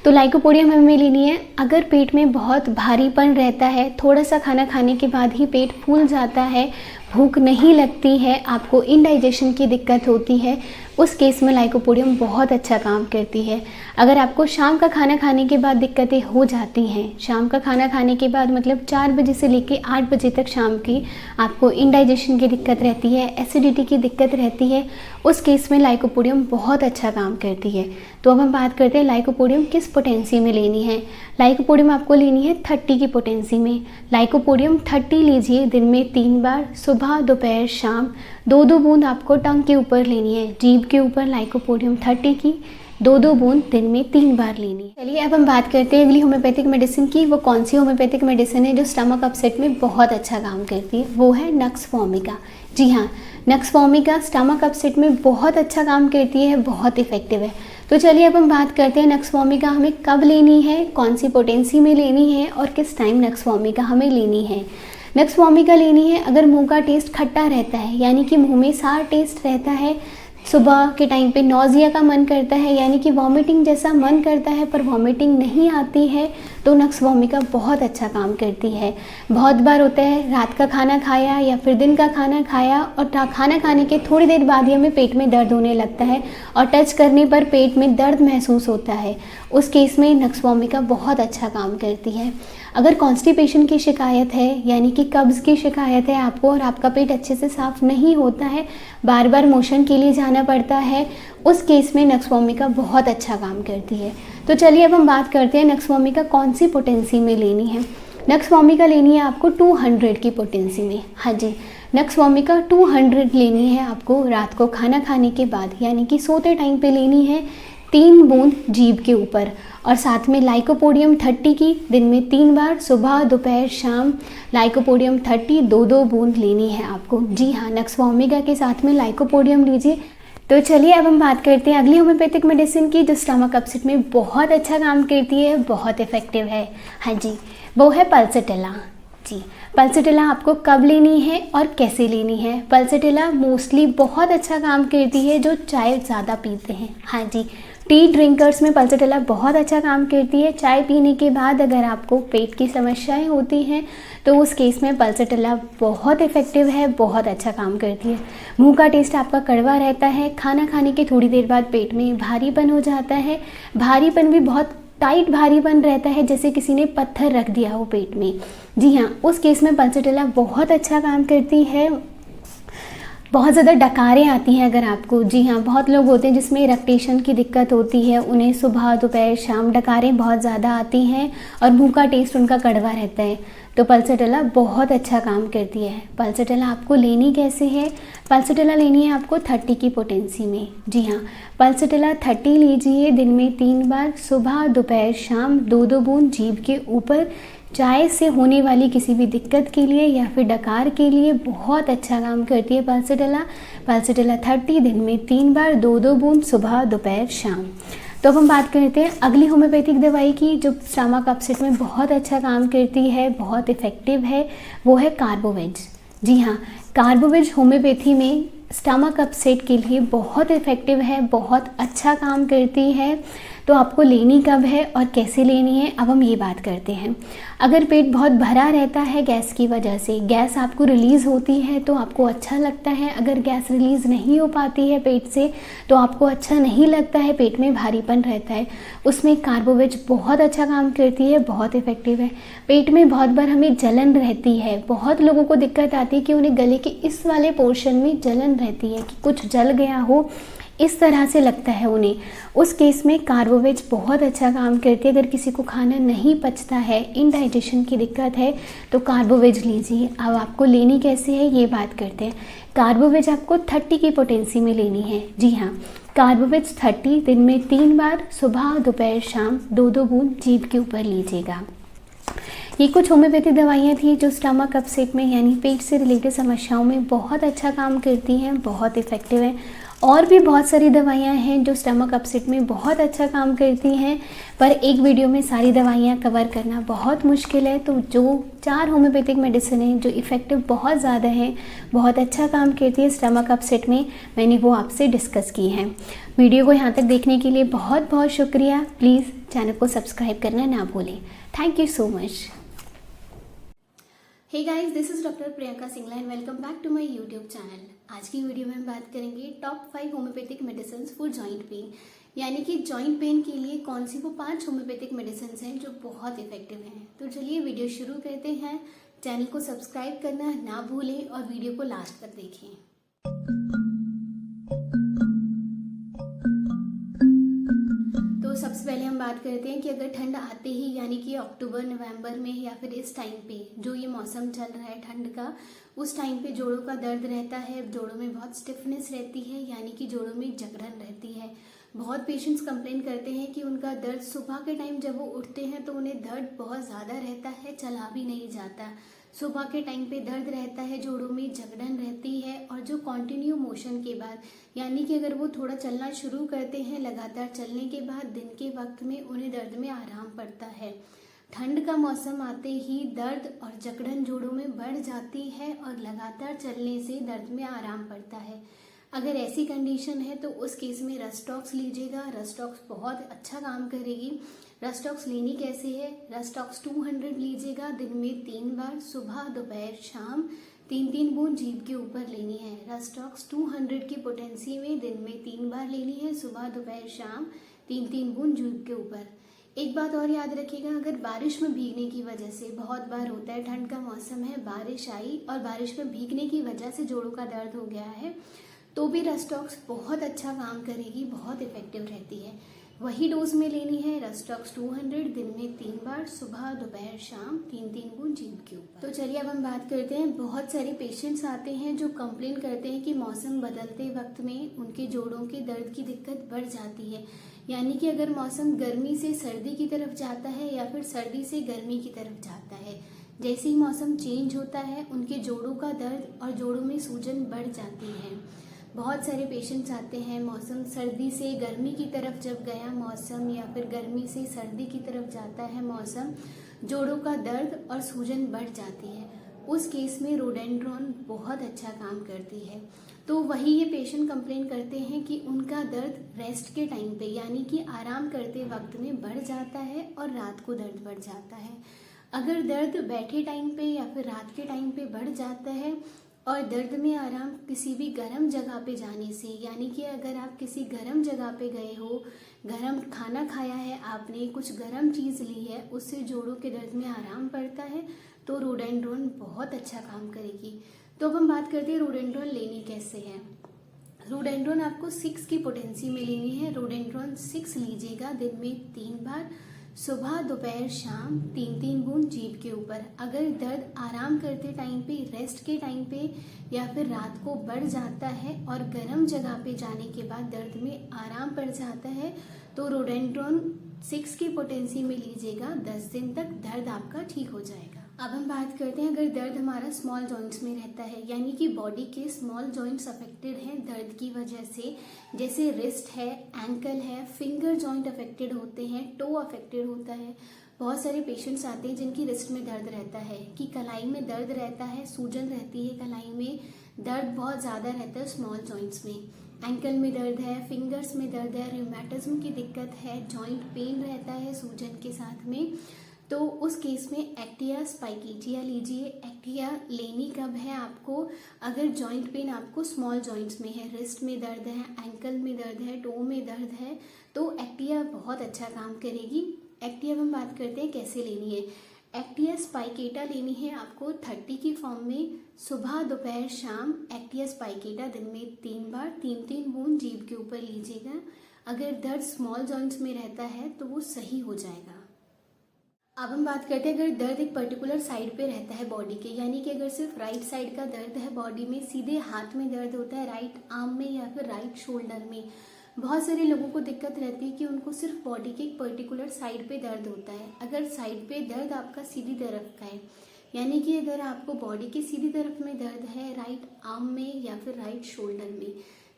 Speaker 1: तो लाइकोपोडियम हमें लेनी है अगर पेट में बहुत भारीपन रहता है, थोड़ा सा खाना खाने के बाद ही पेट फूल जाता है, भूख नहीं लगती है, आपको इंडाइजेशन की दिक्कत होती है, उस केस में लाइकोपोडियम बहुत अच्छा काम करती है। अगर आपको शाम का खाना खाने के बाद दिक्कतें हो जाती हैं, शाम का खाना खाने के बाद मतलब 4 बजे से लेकर 8 बजे तक शाम की आपको इंडाइजेशन की दिक्कत रहती है, एसिडिटी की दिक्कत रहती है, उस केस में लाइकोपोडियम बहुत अच्छा काम करती है। तो अब हम बात करते हैं लाइकोपोडियम किस पोटेंसी में लेनी है। लाइकोपोडियम आपको लेनी है 30 की पोटेंसी में। लाइकोपोडियम 30 लीजिए, दिन में 3 बार, सुबह दोपहर शाम 2-2 बूंद आपको टंग के ऊपर लेनी है, जीभ के ऊपर लाइकोपोडियम 30 की। 2-2 बूंद दिन में 3 बार लेनी है। चलिए अब हम बात करते हैं अगली होम्योपैथिक मेडिसिन की। वो कौन सी होम्योपैथिक मेडिसिन है जो स्टमक अपसेट में बहुत अच्छा काम करती है? वो है नक्स वोमिका। जी हाँ, नक्स वोमिका स्टमक अपसेट में बहुत अच्छा काम करती है, बहुत इफेक्टिव है। तो चलिए अब हम बात करते हैं नक्स वोमिका हमें कब लेनी है, कौन सी पोटेंसी में लेनी है और किस टाइम नक्स वोमिका हमें लेनी है। नक्स वोमिका लेनी है अगर मुंह का टेस्ट खट्टा रहता है, यानी कि मुंह में सार टेस्ट रहता है, सुबह के टाइम पे नौजिया का मन करता है, यानी कि वॉमिटिंग जैसा मन करता है पर वॉमिटिंग नहीं आती है, तो नक्स वोमिका बहुत अच्छा काम करती है। बहुत बार होता है रात का खाना खाया या फिर दिन का खाना खाया और खाना खाने के थोड़ी देर बाद ही हमें पेट में दर्द होने लगता है और टच करने पर पेट में दर्द महसूस होता है। उस केस में नक्स वोमिका बहुत अच्छा काम करती है। अगर कॉन्स्टिपेशन की शिकायत है, यानी कि कब्ज़ की शिकायत है आपको और आपका पेट अच्छे से साफ़ नहीं होता है, बार बार मोशन के लिए जाना पड़ता है, उस केस में नक्स वोमिका बहुत अच्छा काम करती है। तो चलिए अब हम बात करते हैं नक्स वोमिका कौन सी पोटेंसी में लेनी है। नक्स वोमिका लेनी है आपको 200 की पोटेंसी में। हाँ जी, नक्स वोमिका 200 लेनी है आपको रात को खाना खाने के बाद, यानी कि सोते टाइम पे लेनी है 3 बूंद जीभ के ऊपर, और साथ में लाइकोपोडियम 30 की दिन में 3 बार, सुबह दोपहर शाम लाइकोपोडियम 30 2-2 बूंद लेनी है आपको। जी हाँ, नक्स वोमिका के साथ में लाइकोपोडियम लीजिए। तो चलिए अब हम बात करते हैं अगली होम्योपैथिक मेडिसिन की जो स्टमक अपसेट में बहुत अच्छा काम करती है, बहुत इफेक्टिव है। हाँ जी, वो है पल्सैटिला। जी, पल्सैटिला आपको कब लेनी है और कैसे लेनी है? पल्सैटिला मोस्टली बहुत अच्छा काम करती है जो चाय ज़्यादा पीते हैं। हाँ जी, टी ड्रिंकर्स में पल्सैटिला बहुत अच्छा काम करती है। चाय पीने के बाद अगर आपको पेट की समस्याएं होती हैं तो उस केस में पल्सैटिला बहुत इफेक्टिव है, बहुत अच्छा काम करती है। मुंह का टेस्ट आपका कड़वा रहता है, खाना खाने के थोड़ी देर बाद पेट में भारीपन हो जाता है, भारीपन भी बहुत टाइट भारीपन रहता है जैसे किसी ने पत्थर रख दिया हो पेट में। जी हाँ, उस केस में पल्सैटिला बहुत अच्छा काम करती है। बहुत ज़्यादा डकारें आती हैं अगर आपको, जी हाँ, बहुत लोग होते हैं जिसमें इरेक्टेशन की दिक्कत होती है, उन्हें सुबह दोपहर शाम डकारें बहुत ज़्यादा आती हैं और मुंह का टेस्ट उनका कड़वा रहता है, तो पल्सैटिला बहुत अच्छा काम करती है। पल्सैटिला आपको लेनी कैसे है? पल्सैटिला लेनी है आपको 30 की पोटेंसी में। जी हाँ, पल्सैटिला 30 लीजिए दिन में 3 बार, सुबह दोपहर शाम 2-2 बूंद जीभ के ऊपर। चाय से होने वाली किसी भी दिक्कत के लिए या फिर डकार के लिए बहुत अच्छा काम करती है पल्सैटिला। पल्सैटिला 30 दिन में 3 बार, 2-2 बूंद सुबह दोपहर शाम। तो अब हम बात करते हैं अगली होम्योपैथिक दवाई की जो स्टमक अपसेट में बहुत अच्छा काम करती है, बहुत इफेक्टिव है, वो है कार्बोवेज। जी हाँ, कार्बोवेज होम्योपैथी में स्टमक अपसेट के लिए बहुत इफेक्टिव है, बहुत अच्छा काम करती है। तो आपको लेनी कब है और कैसे लेनी है, अब हम ये बात करते हैं। अगर पेट बहुत भरा रहता है गैस की वजह से, गैस आपको रिलीज़ होती है तो आपको अच्छा लगता है, अगर गैस रिलीज़ नहीं हो पाती है पेट से तो आपको अच्छा नहीं लगता है, पेट में भारीपन रहता है, उसमें कार्बोवेज बहुत अच्छा काम करती है, बहुत इफेक्टिव है। पेट में बहुत बार हमें जलन रहती है, बहुत लोगों को दिक्कत आती है कि उन्हें गले के इस वाले पोर्शन में जलन रहती है कि कुछ जल गया हो, इस तरह से लगता है उन्हें, उस केस में कार्बोवेज बहुत अच्छा काम करती है। अगर किसी को खाना नहीं पचता है, इनडाइजेशन की दिक्कत है, तो कार्बोवेज लीजिए। अब आपको लेनी कैसे है ये बात करते हैं। कार्बोवेज आपको 30 की पोटेंसी में लेनी है। जी हाँ, कार्बोवेज 30 दिन में 3 बार, सुबह दोपहर शाम 2-2 बूंद जीभ के ऊपर लीजिएगा। ये कुछ होम्योपैथिक दवाइयाँ थी जो स्टमक अपसेट में यानी पेट से रिलेटेड समस्याओं में बहुत अच्छा काम करती हैं, बहुत इफेक्टिव हैं। और भी बहुत सारी दवाइयाँ हैं जो स्टमक अपसेट में बहुत अच्छा काम करती हैं, पर एक वीडियो में सारी दवाइयाँ कवर करना बहुत मुश्किल है। तो जो 4 होम्योपैथिक मेडिसिन हैं जो इफ़ेक्टिव बहुत ज़्यादा हैं, बहुत अच्छा काम करती है स्टमक अपसेट में, मैंने वो आपसे डिस्कस की हैं। वीडियो को यहाँ तक देखने के लिए बहुत बहुत शुक्रिया। प्लीज़ चैनल को सब्सक्राइब करना ना भूलें। Thank you so much. Hey guys, this is doctor Priyanka Singla and welcome back to my YouTube channel. आज की वीडियो में हम बात करेंगे top 5 homeopathic medicine for joint pain, यानी कि जॉइंट पेन के लिए कौन सी वो 5 होम्योपैथिक मेडिसिन हैं जो बहुत इफेक्टिव हैं। तो चलिए वीडियो शुरू करते हैं। चैनल को सब्सक्राइब करना ना भूलें और वीडियो को लास्ट तक देखें। सबसे पहले हम बात करते हैं कि अगर ठंड आते ही यानी कि अक्टूबर नवंबर में या फिर इस टाइम पे जो ये मौसम चल रहा है ठंड का, उस टाइम पे जोड़ों का दर्द रहता है, जोड़ों में बहुत स्टिफनेस रहती है, यानी कि जोड़ों में जकड़न रहती है, बहुत पेशेंट्स कंप्लेन करते हैं कि उनका दर्द सुबह के टाइम जब वो उठते हैं तो उन्हें दर्द बहुत ज़्यादा रहता है, चला भी नहीं जाता। सुबह के टाइम पे दर्द रहता है, जोड़ों में जकड़न रहती है और जो कंटिन्यू मोशन के बाद, यानी कि अगर वो थोड़ा चलना शुरू करते हैं, लगातार चलने के बाद दिन के वक्त में उन्हें दर्द में आराम पड़ता है। ठंड का मौसम आते ही दर्द और जकड़न जोड़ों में बढ़ जाती है और लगातार चलने से दर्द में आराम पड़ता है। अगर ऐसी कंडीशन है तो उस केस में रस्टॉक्स लीजिएगा। रस्टॉक्स बहुत अच्छा काम करेगी। रस्टॉक्स लेनी कैसे है? रस्टॉक्स 200 लीजिएगा, दिन में 3 बार, सुबह दोपहर शाम 3-3 बूंद जीभ के ऊपर लेनी है। रस्टॉक्स 200 की पोटेंसी में दिन में 3 बार लेनी है, सुबह दोपहर शाम 3-3 बूंद जीभ के ऊपर। एक बात और याद रखिएगा, अगर बारिश में भीगने की वजह से, बहुत बार होता है ठंड का मौसम है, बारिश आई और बारिश में भीगने की वजह से जोड़ों का दर्द हो गया है, तो भी रस्टॉक्स बहुत अच्छा काम करेगी, बहुत इफेक्टिव रहती है। वही डोज में लेनी है, रस्टॉक्स 200, दिन में 3 बार, सुबह दोपहर शाम 3-3 बूंद जीभ के ऊपर। तो चलिए अब हम बात करते हैं, बहुत सारे पेशेंट्स आते हैं जो कंप्लेन करते हैं कि मौसम बदलते वक्त में उनके जोड़ों के दर्द की दिक्कत बढ़ जाती है। यानी कि अगर मौसम गर्मी से सर्दी की तरफ जाता है या फिर सर्दी से गर्मी की तरफ जाता है, जैसे ही मौसम चेंज होता है उनके जोड़ों का दर्द और जोड़ों में सूजन बढ़ जाती है। बहुत सारे पेशेंट्स आते हैं, मौसम सर्दी से गर्मी की तरफ जब गया मौसम या फिर गर्मी से सर्दी की तरफ जाता है मौसम, जोड़ों का दर्द और सूजन बढ़ जाती है। उस केस में रोडेंड्रॉन बहुत अच्छा काम करती है। तो वही ये पेशेंट कंप्लेन करते हैं कि उनका दर्द रेस्ट के टाइम पे, यानी कि आराम करते वक्त में बढ़ जाता है और रात को दर्द बढ़ जाता है। अगर दर्द बैठे टाइम पे या फिर रात के टाइम पे बढ़ जाता है और दर्द में आराम किसी भी गर्म जगह पे जाने से, यानी कि अगर आप किसी गर्म जगह पे गए हो, गर्म खाना खाया है आपने, कुछ गर्म चीज़ ली है, उससे जोड़ों के दर्द में आराम पड़ता है, तो रोडेंड्रॉन बहुत अच्छा काम करेगी। तो अब हम बात करते हैं रोडेंड्रॉन लेनी कैसे है। रोडेंड्रॉन आपको 6 की पोटेंसी में लेनी है। रोडेंड्रॉन 6 लीजिएगा, दिन में 3 बार, सुबह दोपहर शाम 3-3 बूंद जीभ के ऊपर। अगर दर्द आराम करते टाइम पे, रेस्ट के टाइम पे या फिर रात को बढ़ जाता है और गर्म जगह पे जाने के बाद दर्द में आराम पड़ जाता है, तो रोडेंड्रॉन 6 की पोटेंसी में लीजिएगा, 10 दिन तक दर्द आपका ठीक हो जाएगा। अब हम बात करते हैं, अगर दर्द हमारा स्मॉल जॉइंट्स में रहता है, यानी कि बॉडी के स्मॉल जॉइंट्स अफेक्टेड हैं दर्द की वजह से, जैसे रिस्ट है, एंकल है, फिंगर जॉइंट अफेक्टेड होते हैं, टो अफेक्टेड होता है। बहुत सारे पेशेंट्स आते हैं जिनकी रिस्ट में दर्द रहता है, कि कलाई में दर्द रहता है, सूजन रहती है कलाई में, दर्द बहुत ज़्यादा रहता है स्मॉल जॉइंट्स में। एंकल में दर्द है, फिंगर्स में दर्द है, रूमेटिज्म की दिक्कत है, जॉइंट पेन रहता है सूजन के साथ में, तो उस केस में एक्टिया स्पाइकेटिया लीजिए। एक्टिया लेनी कब है आपको? अगर जॉइंट पेन आपको स्मॉल जॉइंट्स में है, रिस्ट में दर्द है, एंकल में दर्द है, टो में दर्द है, तो एक्टिया बहुत अच्छा काम करेगी। एक्टिया हम बात करते हैं कैसे लेनी है। एक्टिया स्पाइकेटा लेनी है आपको 30 की फॉर्म में, सुबह दोपहर शाम। एक्टिया स्पाइकेटा दिन में 3 बार, 3-3 बूंद जीभ के ऊपर लीजिएगा। अगर दर्द स्मॉल जॉइंट्स में रहता है तो वो सही हो जाएगा। अब हम बात करते हैं, अगर दर्द एक पर्टिकुलर साइड पे रहता है बॉडी के, यानी कि अगर सिर्फ राइट साइड का दर्द है बॉडी में, सीधे हाथ में दर्द होता है, राइट आर्म में या फिर राइट शोल्डर में, बहुत सारे लोगों को दिक्कत रहती है कि उनको सिर्फ बॉडी के एक पर्टिकुलर साइड पे दर्द होता है। अगर साइड पे दर्द आपका सीधी तरफ का है, यानी कि अगर आपको बॉडी की सीधी तरफ में दर्द है, राइट आर्म में या फिर राइट शोल्डर में,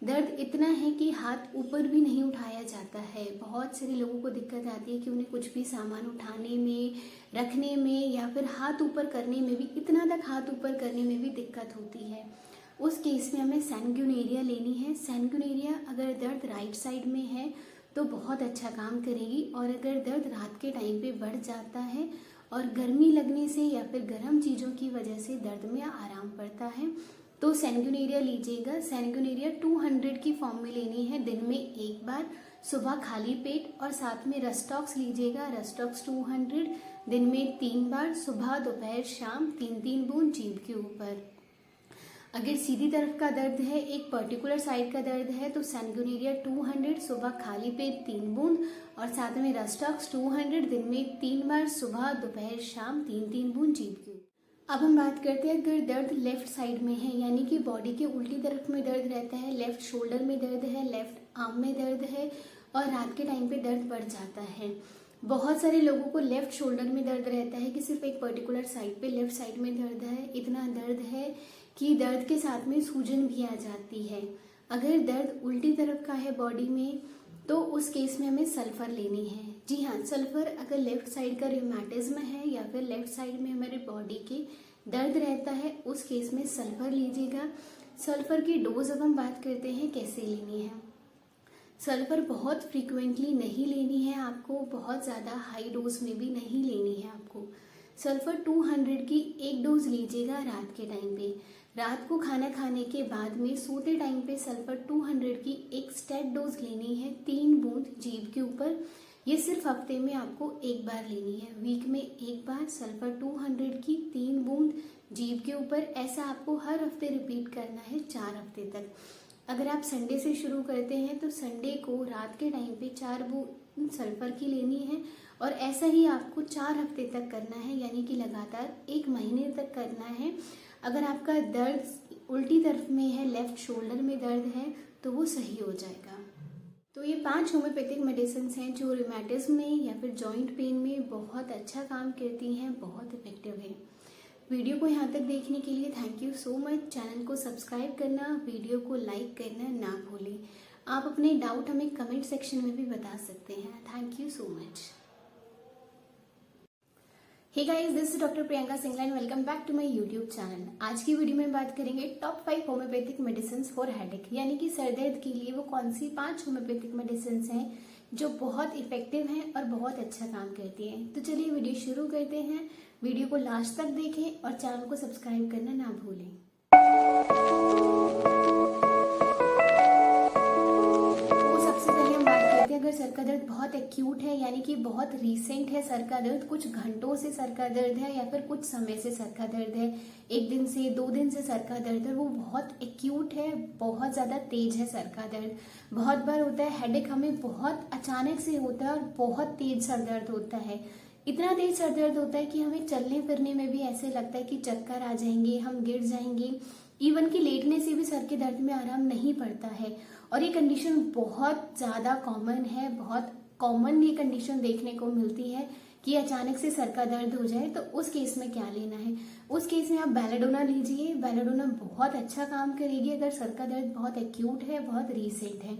Speaker 1: दर्द इतना है कि हाथ ऊपर भी नहीं उठाया जाता है। बहुत सारे लोगों को दिक्कत आती है कि उन्हें कुछ भी सामान उठाने में, रखने में या फिर हाथ ऊपर करने में भी, इतना तक हाथ ऊपर करने में भी दिक्कत होती है। उस केस में हमें सैंग्यूनेरिया लेनी है। सैंग्यूनेरिया अगर दर्द राइट साइड में है तो बहुत अच्छा काम करेगी, और अगर दर्द रात के टाइम पे बढ़ जाता है और गर्मी लगने से या फिर गर्म चीज़ों की वजह से दर्द में आराम पड़ता है, तो सैंग्यूनेरिया लीजिएगा। सैंग्यूनेरिया 200 की फॉर्म में लेनी है, दिन में 1 बार, सुबह खाली पेट, और साथ में रस्टॉक्स लीजिएगा। रस्टॉक्स 200, दिन में 3 बार, सुबह दोपहर शाम 3-3 बूंद जीभ के ऊपर। अगर सीधी तरफ का दर्द है, एक पर्टिकुलर साइड का दर्द है, तो सैंग्यूनेरिया 200, सुबह खाली पेट 3 बूंद, और साथ में रस्टॉक्स 200, दिन में 3 बार, सुबह दोपहर शाम 3-3 बूंद जीभ के ऊपर। अब हम बात करते हैं, अगर दर्द लेफ्ट साइड में है, यानी कि बॉडी के उल्टी तरफ में दर्द रहता है, लेफ्ट शोल्डर में दर्द है, लेफ्ट आर्म में दर्द है, और रात के टाइम पे दर्द बढ़ जाता है। बहुत सारे लोगों को लेफ्ट शोल्डर में दर्द रहता है कि सिर्फ एक पर्टिकुलर साइड पे, लेफ्ट साइड में दर्द है। इतना दर्द है कि दर्द के साथ में सूजन भी आ जाती है। अगर दर्द उल्टी तरफ का है बॉडी में तो उस केस में हमें सल्फर लेनी है। जी हाँ, सल्फर अगर लेफ्ट साइड का रिमेटिज्म है या फिर लेफ्ट साइड में हमारे बॉडी के दर्द रहता है, उस केस में सल्फर लीजिएगा। सल्फर की डोज अब हम बात करते हैं कैसे लेनी है। सल्फर बहुत फ्रीक्वेंटली नहीं लेनी है आपको, बहुत ज़्यादा हाई डोज में भी नहीं लेनी है आपको। सल्फर 200 की एक डोज लीजिएगा रात के टाइम पे। रात को खाना खाने के बाद में सोते टाइम पे सल्फर 200 की एक स्टेट डोज लेनी है, 3 बूंद जीभ के ऊपर। ये सिर्फ हफ्ते में आपको एक बार लेनी है, वीक में एक बार सल्फर 200 की 3 बूंद जीभ के ऊपर। ऐसा आपको हर हफ्ते रिपीट करना है 4 हफ्ते तक। अगर आप संडे से शुरू करते हैं तो संडे को रात के टाइम पे 4 बूंद सल्फर की लेनी है और ऐसा ही आपको 4 हफ्ते तक करना है, यानी कि लगातार 1 महीने तक करना है। अगर आपका दर्द उल्टी तरफ में है, लेफ्ट शोल्डर में दर्द है, तो वो सही हो जाएगा। तो ये 5 होम्योपैथिक मेडिसिन हैं जो रूमेटिज्म में या फिर जॉइंट पेन में बहुत अच्छा काम करती हैं, बहुत इफेक्टिव है। वीडियो को यहाँ तक देखने के लिए thank you so much. Channel को सब्सक्राइब करना, वीडियो को लाइक करना ना भूलें। आप अपने डाउट हमें कमेंट सेक्शन में भी बता सकते हैं। Thank you so much. Hey guys, this is doctor Priyanka Singla and welcome back to my YouTube channel. आज की वीडियो में बात करेंगे top 5 homeopathic medicine for headache, यानी कि सर दर्द के लिए वो कौन सी 5 होम्योपैथिक मेडिसिन हैं जो बहुत इफेक्टिव हैं और बहुत अच्छा काम करती हैं। तो चलिए वीडियो शुरू करते हैं। वीडियो को लास्ट तक देखें और चैनल को सब्सक्राइब करना ना भूलें। अगर सर का दर्द बहुत एक्यूट है, यानी कि बहुत रीसेंट है सर का दर्द, कुछ घंटों से सर का दर्द है या फिर कुछ समय से सर का दर्द है, 1 दिन से 2 दिन से सर का दर्द है, वो बहुत एक्यूट है, बहुत ज़्यादा तेज है सर का दर्द। बहुत बार होता है हेडेक हमें बहुत अचानक से होता है और बहुत तेज सर दर्द होता है। इतना तेज सर दर्द होता है कि हमें चलने फिरने में भी ऐसे लगता है कि चक्कर आ जाएंगे, हम गिर जाएंगे। इवन कि लेटने से भी सर के दर्द में आराम नहीं पड़ता है और ये कंडीशन बहुत ज़्यादा कॉमन है। बहुत कॉमन ये कंडीशन देखने को मिलती है कि अचानक से सर का दर्द हो जाए। तो उस केस में क्या लेना है? उस केस में आप बेलाडोना लीजिए। बेलाडोना बहुत अच्छा काम करेगी अगर सर का दर्द बहुत एक्यूट है, बहुत रीसेंट है।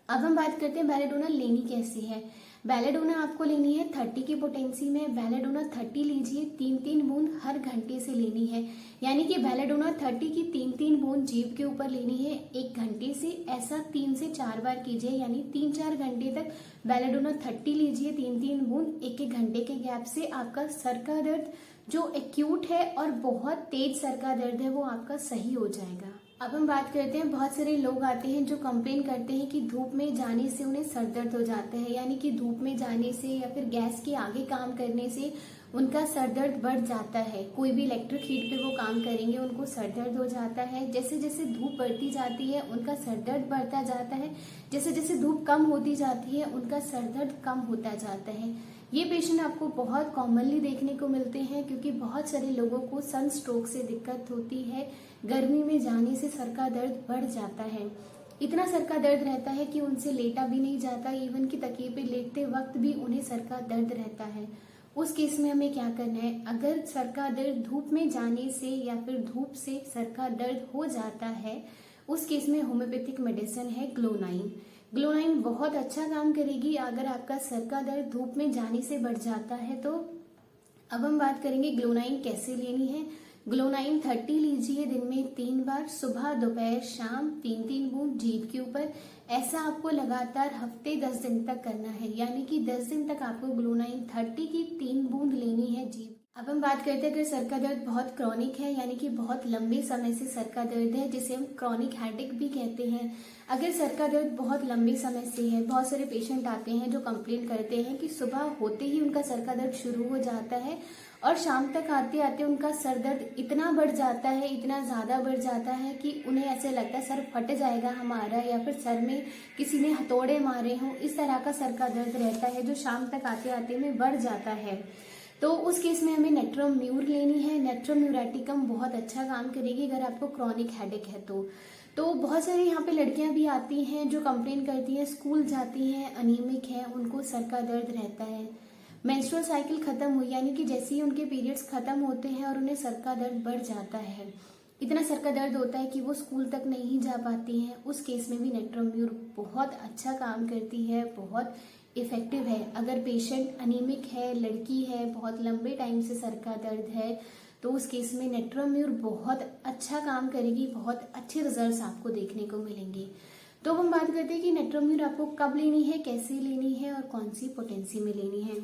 Speaker 1: अब हम बात करते हैं बेलाडोना लेनी कैसी है। बेलाडोना आपको लेनी है 30 की पोटेंसी में। बेलाडोना 30 लीजिए, 3-3 बूंद हर घंटे से लेनी है, यानी कि बेलाडोना 30 की 3-3 बूंद जीभ के ऊपर लेनी है 1 घंटे से। ऐसा 3 से 4 बार कीजिए, यानी 3-4 घंटे तक बेलाडोना 30 लीजिए, 3-3 बूंद 1-1 घंटे के गैप से। आपका सर का दर्द जो एक्यूट है और बहुत तेज सर का दर्द है वो आपका सही हो जाएगा। अब हम बात करते हैं, बहुत सारे लोग आते हैं जो कंप्लेन करते हैं कि धूप में जाने से उन्हें सर दर्द हो जाता है, यानी कि धूप में जाने से या फिर गैस के आगे काम करने से उनका सर दर्द बढ़ जाता है। कोई भी इलेक्ट्रिक हीट पे वो काम करेंगे, उनको सर दर्द हो जाता है। जैसे जैसे धूप बढ़ती जाती है उनका सर दर्द बढ़ता जाता है, जैसे जैसे धूप कम होती जाती है उनका सर दर्द कम होता जाता है। ये पेशेंट आपको बहुत कॉमनली देखने को मिलते हैं क्योंकि बहुत सारे लोगों को सन स्ट्रोक से दिक्कत होती है। गर्मी में जाने से सर का दर्द बढ़ जाता है। इतना सर का दर्द रहता है कि उनसे लेटा भी नहीं जाता, इवन कि तकिए पे लेटते वक्त भी उन्हें सर का दर्द रहता है। उस केस में हमें क्या करना है? अगर सर का दर्द धूप में जाने से या फिर धूप से सर का दर्द हो जाता है, उस केस में होम्योपैथिक मेडिसिन है ग्लोनाइन। ग्लोनाइन बहुत अच्छा काम करेगी अगर आपका सर का दर्द धूप में जाने से बढ़ जाता है। तो अब हम बात करेंगे ग्लोनाइन कैसे लेनी है। ग्लोनाइन 30 लीजिए, दिन में 3 बार, सुबह दोपहर शाम, 3-3 बूंद जीभ के ऊपर। ऐसा आपको लगातार हफ्ते 10 दिन तक करना है, यानी कि 10 दिन तक आपको ग्लोनाइन 30 की 3 बूंद लेनी है जीभ। अब हम बात करते हैं अगर सर का दर्द बहुत क्रॉनिक है, यानी कि बहुत लंबे समय से सर का दर्द है, जिसे हम क्रॉनिक हेडेक भी कहते हैं। अगर सर का दर्द बहुत लंबे समय से है, बहुत सारे पेशेंट आते हैं जो कंप्लेन करते हैं कि सुबह होते ही उनका सर का दर्द शुरू हो जाता है और शाम तक आते आते उनका सर दर्द इतना बढ़ जाता है, इतना ज़्यादा बढ़ जाता है कि उन्हें ऐसे लगता है सर फट जाएगा हमारा, या फिर सर में किसी ने हथौड़े मारे हों। इस तरह का सर का दर्द रहता है जो शाम तक आते आते में बढ़ जाता है। तो उस केस में हमें नेट्रोम्यूर लेनी है। नेट्रोम्यूरेटिकम बहुत अच्छा काम करेगी अगर आपको क्रॉनिक हेडेक है तो तो बहुत सारी यहाँ पे लड़कियां भी आती हैं जो कंप्लेन करती हैं, स्कूल जाती हैं, अनीमिक है, उनको सर का दर्द रहता है, मेंस्ट्रुअल साइकिल खत्म हुई यानी कि जैसे ही उनके पीरियड्स खत्म होते हैं और उन्हें सर का दर्द बढ़ जाता है, इतना सर का दर्द होता है कि वो स्कूल तक नहीं जा पाती हैं। उस केस में भी नेट्रोम्यूर बहुत अच्छा काम करती है, बहुत इफेक्टिव है। अगर पेशेंट अनीमिक है, लड़की है, बहुत लंबे टाइम से सर का दर्द है, तो उस केस में नेट्रोम्यूर बहुत अच्छा काम करेगी, बहुत अच्छे रिजल्ट्स आपको देखने को मिलेंगे। तो हम बात करते हैं कि नेट्रोम्यूर आपको कब लेनी है, कैसे लेनी है और कौन सी पोटेंसी में लेनी है।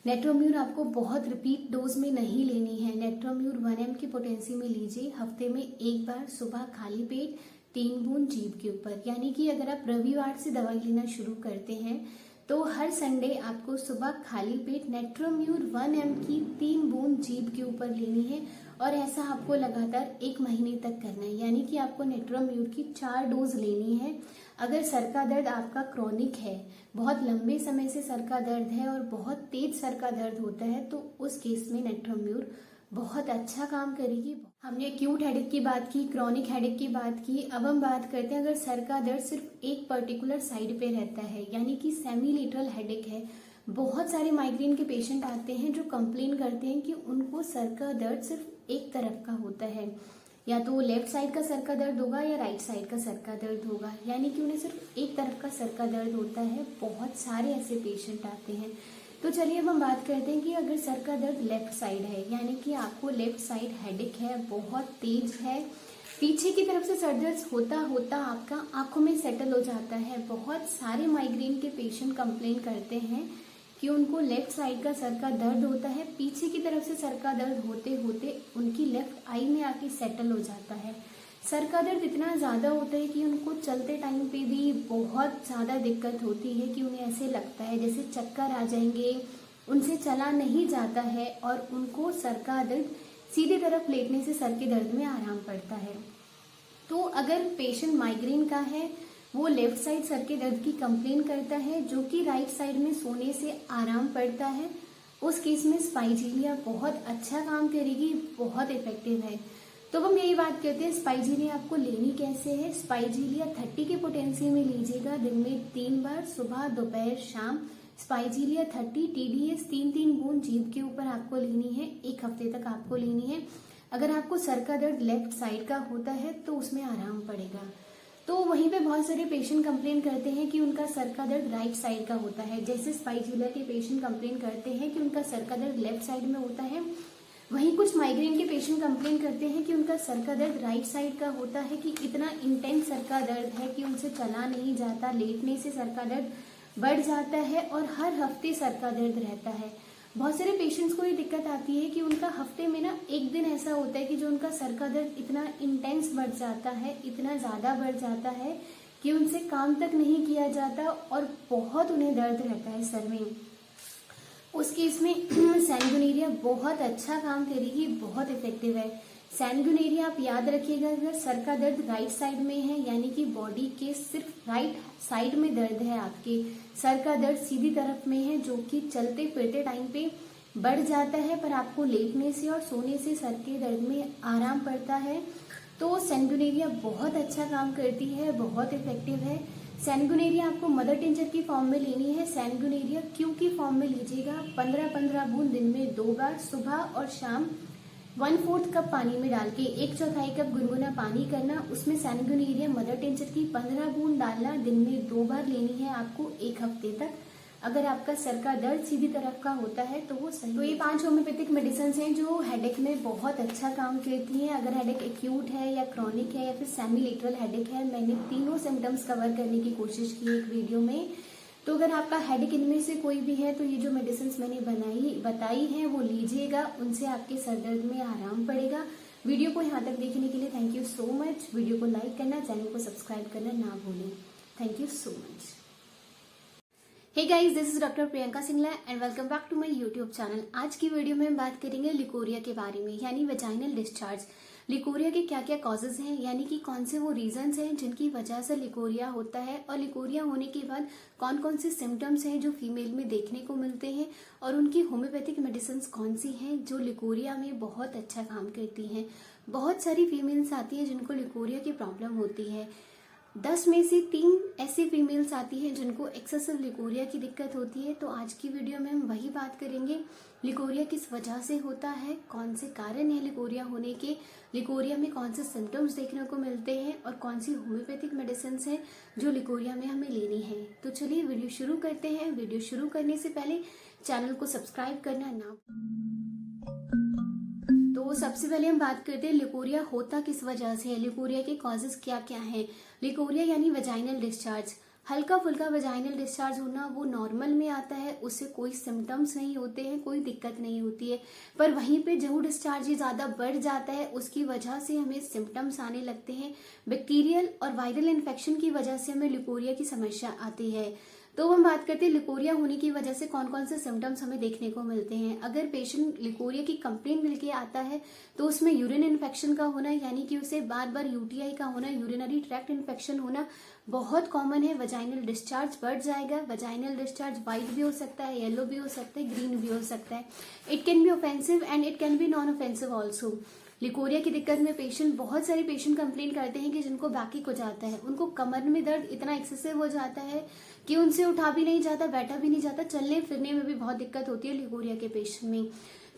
Speaker 1: नेट्रोम्यूर आपको बहुत रिपीट डोज में नहीं लेनी है। नेट्रोम्यूर 1 mg की पोटेंसी में लीजिए, हफ्ते में एक बार सुबह खाली पेट 3 बूंद जीभ के ऊपर। यानी कि अगर आप रविवार से दवाई लेना शुरू करते हैं तो हर संडे आपको सुबह खाली पेट नेट्रोम्यूर 1 mg की 3 बूंद जीभ के ऊपर लेनी है और ऐसा आपको लगातार 1 महीने तक करना है। यानी कि आपको नेट्रोम्यूर की 4 डोज लेनी है। अगर सर का दर्द आपका क्रॉनिक है, बहुत लंबे समय से सर का दर्द है और बहुत तेज सर का दर्द होता है, तो उस केस में नेट्रोम्यूर बहुत अच्छा काम करेगी। हमने एक्यूट हेडेक की बात की, क्रॉनिक हेडेक की बात की। अब हम बात करते हैं अगर सर का दर्द सिर्फ एक पर्टिकुलर साइड पे रहता है, यानी कि सेमीलेटरल हेडेक है। बहुत सारे माइग्रेन के पेशेंट आते हैं जो कंप्लेन करते हैं कि उनको सर का दर्द सिर्फ एक तरफ का होता है, या तो लेफ्ट साइड का सर का दर्द होगा या राइट साइड का सर का दर्द होगा, यानी कि उन्हें सिर्फ एक तरफ का सर का दर्द होता है। बहुत सारे ऐसे पेशेंट आते हैं। तो चलिए अब हम बात करते हैं कि अगर सर का दर्द लेफ्ट साइड है, यानी कि आपको लेफ्ट साइड हेडेक है, बहुत तेज है, पीछे की तरफ से सर दर्द होता होता आपका आंखों में सेटल हो जाता है। बहुत सारे माइग्रेन के पेशेंट कंप्लेन करते हैं कि उनको लेफ्ट साइड का सर का दर्द होता है, पीछे की तरफ से सर का दर्द होते होते उनकी लेफ्ट आई में आके सेटल हो जाता है। सर का दर्द इतना ज़्यादा होता है कि उनको चलते टाइम पे भी बहुत ज़्यादा दिक्कत होती है कि उन्हें ऐसे लगता है जैसे चक्कर आ जाएंगे, उनसे चला नहीं जाता है और उनको सर का दर्द सीधी तरफ लेटने से सर के दर्द में आराम पड़ता है। तो अगर पेशेंट माइग्रेन का है, वो लेफ्ट साइड सर के दर्द की कंप्लेन करता है जो कि राइट साइड में सोने से आराम पड़ता है, उस केस में स्पाइजीलिया बहुत अच्छा काम करेगी, बहुत इफेक्टिव है। तो हम यही बात करते हैं स्पाइजीलिया आपको लेनी कैसे है। स्पाइजीलिया 30 के पोटेंसी में लीजिएगा, दिन में 3 बार, सुबह, दोपहर, शाम। स्पाइजीलिया 30 TDS 3-3 बूंद जीभ के ऊपर आपको लेनी है, 1 हफ्ते तक आपको लेनी है। अगर आपको सर का दर्द लेफ्ट साइड का होता है तो उसमें आराम पड़ेगा। तो वहीं पे बहुत सारे पेशेंट कंप्लेन करते हैं कि उनका सर का दर्द राइट साइड का होता है। जैसे स्पाइजीलिया के पेशेंट कंप्लेन करते हैं कि उनका सर का दर्द लेफ्ट साइड में होता है, वहीं कुछ माइग्रेन के पेशेंट कंप्लेन करते हैं कि उनका सर का दर्द राइट साइड का होता है, कि इतना इंटेंस सर का दर्द है कि उनसे चला नहीं जाता, लेटने से सर का दर्द बढ़ जाता है और हर हफ्ते सर का दर्द रहता है। बहुत सारे पेशेंट्स को ये दिक्कत आती है कि उनका हफ्ते में ना एक दिन ऐसा होता है कि जो उनका सर का दर्द इतना इंटेंस बढ़ जाता है, इतना ज़्यादा बढ़ जाता है कि उनसे काम तक नहीं किया जाता और बहुत उन्हें दर्द रहता है सर में। उस केस में सैनगुनेरिया बहुत अच्छा काम करेगी, बहुत इफेक्टिव है। सैनगुनेरिया आप याद रखिएगा, अगर सर का दर्द राइट साइड में है, यानी कि बॉडी के सिर्फ राइट साइड में दर्द है, आपके सर का दर्द सीधी तरफ में है, जो कि चलते फिरते टाइम पे बढ़ जाता है पर आपको लेटने से और सोने से सर के दर्द में आराम पड़ता है, तो सैनगुनेरिया बहुत अच्छा काम करती है, बहुत इफेक्टिव है। सैनगुनेरिया आपको मदर टिंचर की फॉर्म में लेनी है। सैनगुनेरिया क्यू की फॉर्म में लीजिएगा, 15-15 बूंद दिन में 2 बार, सुबह और शाम। 1/4 कप पानी में डाल के 1/4 कप गुनगुना पानी करना, उसमें सैनगुनेरिया मदर टिंचर की 15 बूंद डालना, दिन में 2 बार लेनी है आपको 1 हफ्ते तक। अगर आपका सर का दर्द सीधी तरफ का होता है तो वो सही। तो ये 5 होम्योपैथिक मेडिसिन हैं जो हेडेक में बहुत अच्छा काम करती हैं। अगर हेडेक एक्यूट है या क्रॉनिक है या फिर सेमीलेटरल हेडेक है, मैंने तीनों सिम्टम्स कवर करने की कोशिश की एक वीडियो में। तो अगर आपका हेडेक इनमें से कोई भी है तो ये जो मेडिसिन मैंने बताई हैं वो लीजिएगा, उनसे आपके सर दर्द में आराम पड़ेगा। वीडियो को यहाँ तक देखने के लिए thank you so much. Video को लाइक करना, चैनल को सब्सक्राइब करना ना भूलें। Thank you so much. Hey guys, this is doctor Priyanka Singla and welcome back to my YouTube channel. आज की वीडियो में हम बात करेंगे लिकोरिया के बारे में, यानी वेजाइनल डिस्चार्ज। लिकोरिया के क्या क्या कॉजेज हैं, यानी कि कौन से वो रीजंस हैं जिनकी वजह से लिकोरिया होता है, और लिकोरिया होने के बाद कौन कौन से सिम्टम्स हैं जो फीमेल में देखने को मिलते हैं, और उनकी होम्योपैथिक मेडिसिन कौन सी हैं जो लिकोरिया में बहुत अच्छा काम करती हैं। बहुत सारी फीमेल्स आती हैं जिनको लिकोरिया की प्रॉब्लम होती है। 10 में से 3 ऐसी फीमेल्स आती हैं जिनको एक्सेसिव लिकोरिया की दिक्कत होती है। तो आज की वीडियो में हम वही बात करेंगे, लिकोरिया किस वजह से होता है, कौन से कारण है लिकोरिया होने के, लिकोरिया में कौन से सिम्टम्स देखने को मिलते हैं, और कौन सी होम्योपैथिक मेडिसिन हैं जो लिकोरिया में हमें लेनी है। तो चलिए वीडियो शुरू करते हैं। वीडियो शुरू करने से पहले चैनल को सब्सक्राइब करना ना। तो सबसे पहले हम बात करते हैं लिकोरिया होता किस वजह से है, लिकोरिया के कॉजेज क्या क्या हैं। लिकोरिया यानी वजाइनल डिस्चार्ज, हल्का फुल्का वजाइनल डिस्चार्ज होना, वो नॉर्मल में आता है, उससे कोई सिम्टम्स नहीं होते हैं, कोई दिक्कत नहीं होती है। पर वहीं पे जो डिस्चार्ज ज्यादा बढ़ जाता है उसकी वजह से हमें सिम्टम्स आने लगते हैं। बैक्टीरियल और वायरल इन्फेक्शन की वजह से हमें लिकोरिया की समस्या आती है। तो हम बात करते हैं लिकोरिया होने की वजह से कौन कौन से सिम्टम्स हमें देखने को मिलते हैं। अगर पेशेंट लिकोरिया की कंप्लेंट मिलके आता है तो उसमें यूरिन इन्फेक्शन का होना, यानी कि उसे बार बार यूटीआई का होना, यूरिनरी ट्रैक्ट इन्फेक्शन होना बहुत कॉमन है। वजाइनल डिस्चार्ज बढ़ जाएगा। वजाइनल डिस्चार्ज व्हाइट भी हो सकता है, येलो भी हो सकता है, ग्रीन भी हो सकता है। It can be offensive and it can be non offensive also. Leucorrhoea की दिक्कत में बहुत सारे पेशेंट कंप्लेन करते हैं कि जिनको बैक हो जाता है, उनको कमर में दर्द इतना एक्सेसिव हो जाता है कि उनसे उठा भी नहीं जाता, बैठा भी नहीं जाता, चलने फिरने में भी बहुत दिक्कत होती है लिकोरिया के पेशेंट में।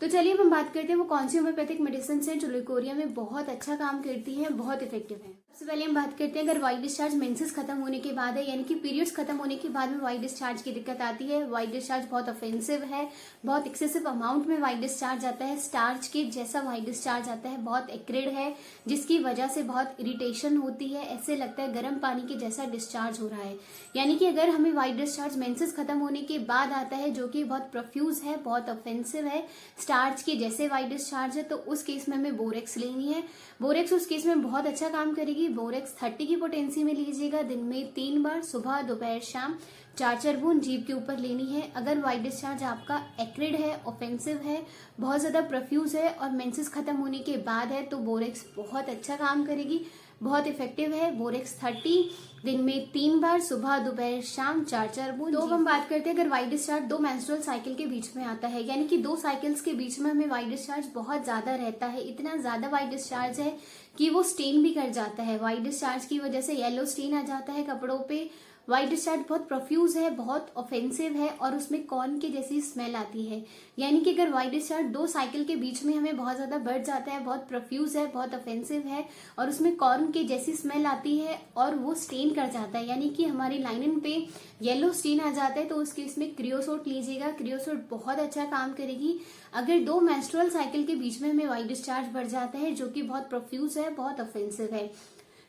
Speaker 1: तो चलिए हम बात करते हैं वो कौन सी होम्योपैथिक मेडिसिन हैं जो लिकोरिया में बहुत अच्छा काम करती हैं, बहुत इफेक्टिव है। सबसे पहले हम बात करते हैं, अगर व्हाइट डिस्चार्ज मेंसेस खत्म होने के बाद है, यानी कि पीरियड्स खत्म होने के बाद में व्हाइट डिस्चार्ज की दिक्कत आती है। व्हाइट डिस्चार्ज बहुत ऑफेंसिव है, बहुत एक्सेसिव अमाउंट में व्हाइट डिस्चार्ज आता है, स्टार्च के जैसा व्हाइट डिस्चार्ज आता है, बहुत एक्रिड है, जिसकी वजह से बहुत इरिटेशन होती है, ऐसे लगता है गर्म पानी के जैसा डिस्चार्ज हो रहा है। यानी कि अगर हमें व्हाइट डिस्चार्ज मेंसेस खत्म होने के बाद आता है जो कि बहुत प्रोफ्यूज है, बहुत ऑफेंसिव है, स्टार्च के जैसे व्हाइट डिस्चार्ज है, तो उस केस में हमें बोरेक्स लेनी है। बोरेक्स उस केस में बहुत अच्छा काम करेगी। बोरेक्स 30 की पोटेंसी में लीजिएगा, दिन में 3 बार, सुबह दोपहर शाम 4-4 बूंद जीभ के ऊपर लेनी है। अगर व्हाइट डिस्चार्ज आपका एक्रिड है, ऑफेंसिव है, बहुत ज्यादा प्रोफ्यूज है और मेंसेस खत्म होने के बाद है, तो बोरेक्स बहुत अच्छा काम करेगी, बहुत इफेक्टिव है। बोरेक्स 30 दिन में 3 बार, सुबह दोपहर शाम 4-4 बूंद। तो हम बात करते हैं अगर व्हाइट डिस्चार्ज 2 मेंस्ट्रुअल साइकिल के बीच में आता है, यानी कि 2 साइकिल्स के बीच में हमें व्हाइट डिस्चार्ज बहुत ज्यादा रहता है, इतना ज्यादा व्हाइट डिस्चार्ज है कि वो स्टेन भी कर जाता है। व्हाइट डिस्चार्ज की वजह से येलो स्टेन आ जाता है कपड़ों पे। व्हाइट डिस्चार्ज बहुत प्रोफ्यूज है, बहुत ऑफेंसिव है और उसमें कॉर्न की जैसी स्मेल आती है। यानी कि अगर व्हाइट डिस्चार्ज 2 साइकिल के बीच में हमें बहुत ज्यादा बढ़ जाता है, बहुत प्रोफ्यूज है, बहुत ऑफेंसिव है और उसमें कॉर्न की जैसी स्मेल आती है और वो स्टेन कर जाता है, यानी कि हमारी लाइनिन पे येलो स्टेन आ जाता है, तो उस केस में क्रियोसोट लीजिएगा। क्रियोसोट बहुत अच्छा काम करेगी। अगर 2 मेंस्ट्रुअल साइकिल के बीच में हमें व्हाइट डिस्चार्ज बढ़ जाता है जो कि बहुत प्रोफ्यूज है, बहुत ऑफेंसिव है,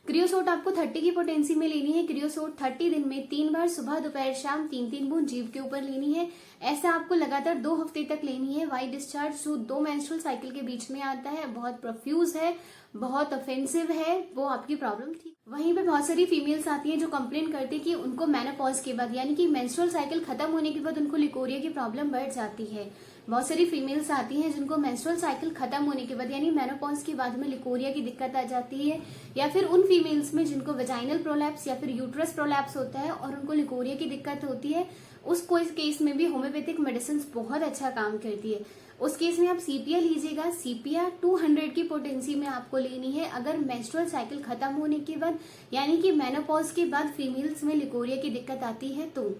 Speaker 1: क्रियोसोट आपको 30 की पोटेंसी में लेनी है। क्रियोसोट 30 दिन में 3 बार, सुबह दोपहर शाम 3-3 बूंद जीभ के ऊपर लेनी है। ऐसा आपको लगातार 2 हफ्ते तक लेनी है। व्हाइट डिस्चार्ज जो 2 मेंस्ट्रुअल साइकिल के बीच में आता है, बहुत प्रोफ्यूज है, बहुत ऑफेंसिव है, वो आपकी प्रॉब्लम ठीक। वहीं पे बहुत सारी फीमेल्स आती हैं जो कंप्लेन करती है कि उनको मेनोपॉज के बाद, यानी कि मेंस्ट्रुअल साइकिल खत्म होने के बाद उनको लिकोरिया की प्रॉब्लम बढ़ जाती है। बहुत सारी फीमेल्स आती हैं जिनको मेंस्ट्रुअल साइकिल खत्म होने के बाद, यानी मेनोपॉज के बाद में लिकोरिया की दिक्कत आ जाती है, या फिर उन फीमेल्स में जिनको वेजाइनल प्रोलैप्स या फिर यूट्रस प्रोलैप्स होता है और उनको लिकोरिया की दिक्कत होती है, उस केस में भी होम्योपैथिक मेडिसिन बहुत अच्छा काम करती है। उस केस में आप सीपिया लीजिएगा। सीपिया 200 की पोटेंसी में आपको लेनी है अगर मेंस्ट्रुअल साइकिल खत्म होने के बाद, यानी कि मेनोपॉज के बाद फीमेल्स में लिकोरिया की दिक्कत आती है, तो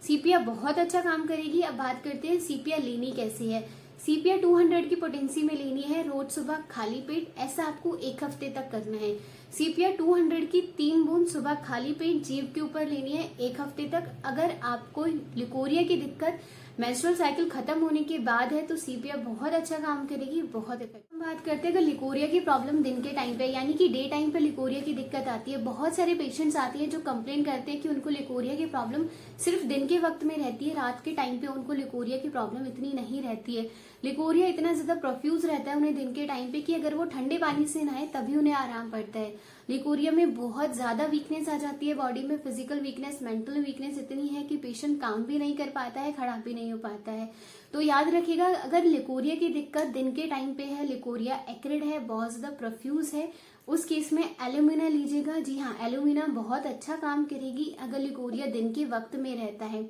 Speaker 1: सीपिया बहुत अच्छा काम करेगी। अब बात करते हैं सीपिया लेनी कैसे है। सीपिया 200 की पोटेंसी में लेनी है, रोज सुबह खाली पेट, ऐसा आपको 1 हफ्ते तक करना है। सीपिया 200 की 3 बूंद सुबह खाली पेट जीभ के ऊपर लेनी है 1 हफ्ते तक। अगर आपको लिकोरिया की दिक्कत मेंस्ट्रुअल साइकिल खत्म होने के बाद है तो सीपिया बहुत अच्छा काम करेगी, बहुत इफेक्टिव। बात करते हैं अगर लिकोरिया की प्रॉब्लम दिन के टाइम पे, यानी कि डे टाइम पे लिकोरिया की दिक्कत आती है। बहुत सारे पेशेंट्स आती है जो कंप्लेन करते हैं कि उनको लिकोरिया की प्रॉब्लम सिर्फ दिन के वक्त में रहती है, रात के टाइम पे उनको लिकोरिया की प्रॉब्लम इतनी नहीं रहती है। लिकोरिया इतना ज्यादा प्रोफ्यूज रहता है उन्हें दिन के टाइम पे कि अगर वो ठंडे पानी से नहाए तभी उन्हें आराम पड़ता है। लिकोरिया में बहुत ज्यादा वीकनेस आ जाती है बॉडी में, फिजिकल वीकनेस, मेंटल वीकनेस इतनी है कि पेशेंट काम भी नहीं कर पाता है, खड़ा भी नहीं हो पाता है। तो याद रखिएगा, अगर लिकोरिया की दिक्कत दिन के टाइम पे है, लिकोरिया एक्रिड है, बहुत ज्यादा प्रोफ्यूज है, उस केस में एल्यूमिना लीजिएगा। जी हाँ, एल्यूमिना बहुत अच्छा काम करेगी अगर लिकोरिया दिन के वक्त में रहता है।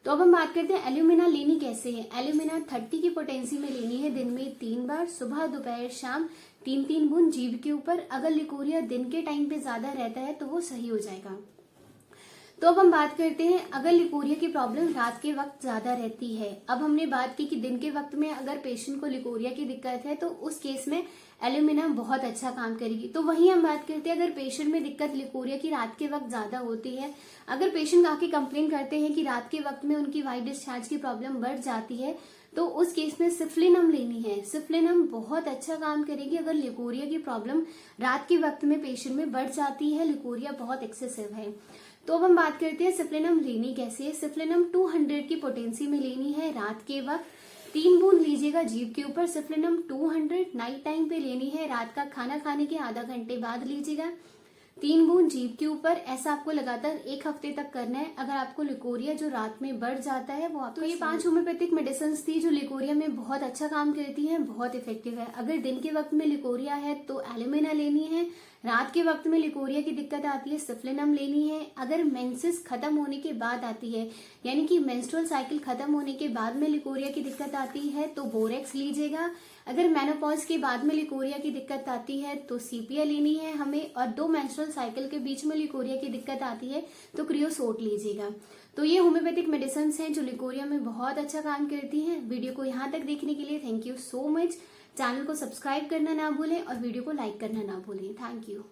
Speaker 1: तो अब हम बात करते हैं एल्यूमिना लेनी कैसे है। एल्यूमिना 30 की पोटेंसी में लेनी है, दिन में 3 बार, सुबह दोपहर शाम 3-3 बूंद जीभ के ऊपर। अगर लिकोरिया दिन के टाइम पे ज्यादा रहता है तो वो सही हो जाएगा। तो अब हम बात करते हैं अगर लिकोरिया की प्रॉब्लम रात के वक्त ज्यादा रहती है। अब हमने बात की कि दिन के वक्त में अगर पेशेंट को लिकोरिया की दिक्कत है तो उस केस में एल्यूमिना बहुत अच्छा काम करेगी। तो वहीं हम बात करते हैं अगर पेशेंट में दिक्कत लिकोरिया की रात के वक्त ज्यादा होती है, अगर पेशेंट आके कंप्लेन करते हैं कि रात के वक्त में उनकी व्हाइट डिस्चार्ज की प्रॉब्लम बढ़ जाती है, तो उस केस में सिफ्लिनम लेनी है। सिफ्लिनम बहुत अच्छा काम करेगी अगर लिकोरिया की प्रॉब्लम रात के वक्त में पेशेंट में बढ़ जाती है, लिकोरिया बहुत एक्सेसिव है। तो अब हम बात करते हैं सिफ्लिनम लेनी कैसे है। सिफ्लिनम 200 की पोटेंसी में लेनी है रात के वक्त, 3 बूंद लीजिएगा जीभ के ऊपर। सिफ्लिनम 200 नाइट टाइम पे लेनी है, रात का खाना खाने के आधा घंटे बाद लीजिएगा, 3 बूंद जीभ के ऊपर। ऐसा आपको लगातार 1 हफ्ते तक करना है। अगर आपको लिकोरिया जो रात में बढ़ जाता है वो आपको, तो ये 5 होम्योपैथिक मेडिसिन थी जो लिकोरिया में बहुत अच्छा काम करती है, बहुत इफेक्टिव है। अगर दिन के वक्त में लिकोरिया है तो एल्यूमिना लेनी है, रात के वक्त में लिकोरिया की दिक्कत आती है सिफ्लिनम लेनी है। अगर मेंसेस खत्म होने के बाद आती है, यानी कि मेंस्ट्रुअल साइकिल खत्म होने के बाद में लिकोरिया की दिक्कत आती है तो बोरेक्स लीजिएगा। अगर मेनोपॉज के बाद में लिकोरिया की दिक्कत आती है तो सीपिया लेनी है हमें, और 2 मेंस्ट्रुअल साइकिल के बीच में लिकोरिया की दिक्कत आती है तो क्रियोसोट लीजिएगा। तो ये होम्योपैथिक मेडिसिन हैं जो लिकोरिया में बहुत अच्छा काम करती हैं। वीडियो को यहाँ तक देखने के लिए thank you so much. Channel को सब्सक्राइब करना ना भूलें और वीडियो को लाइक करना ना भूलें। Thank you.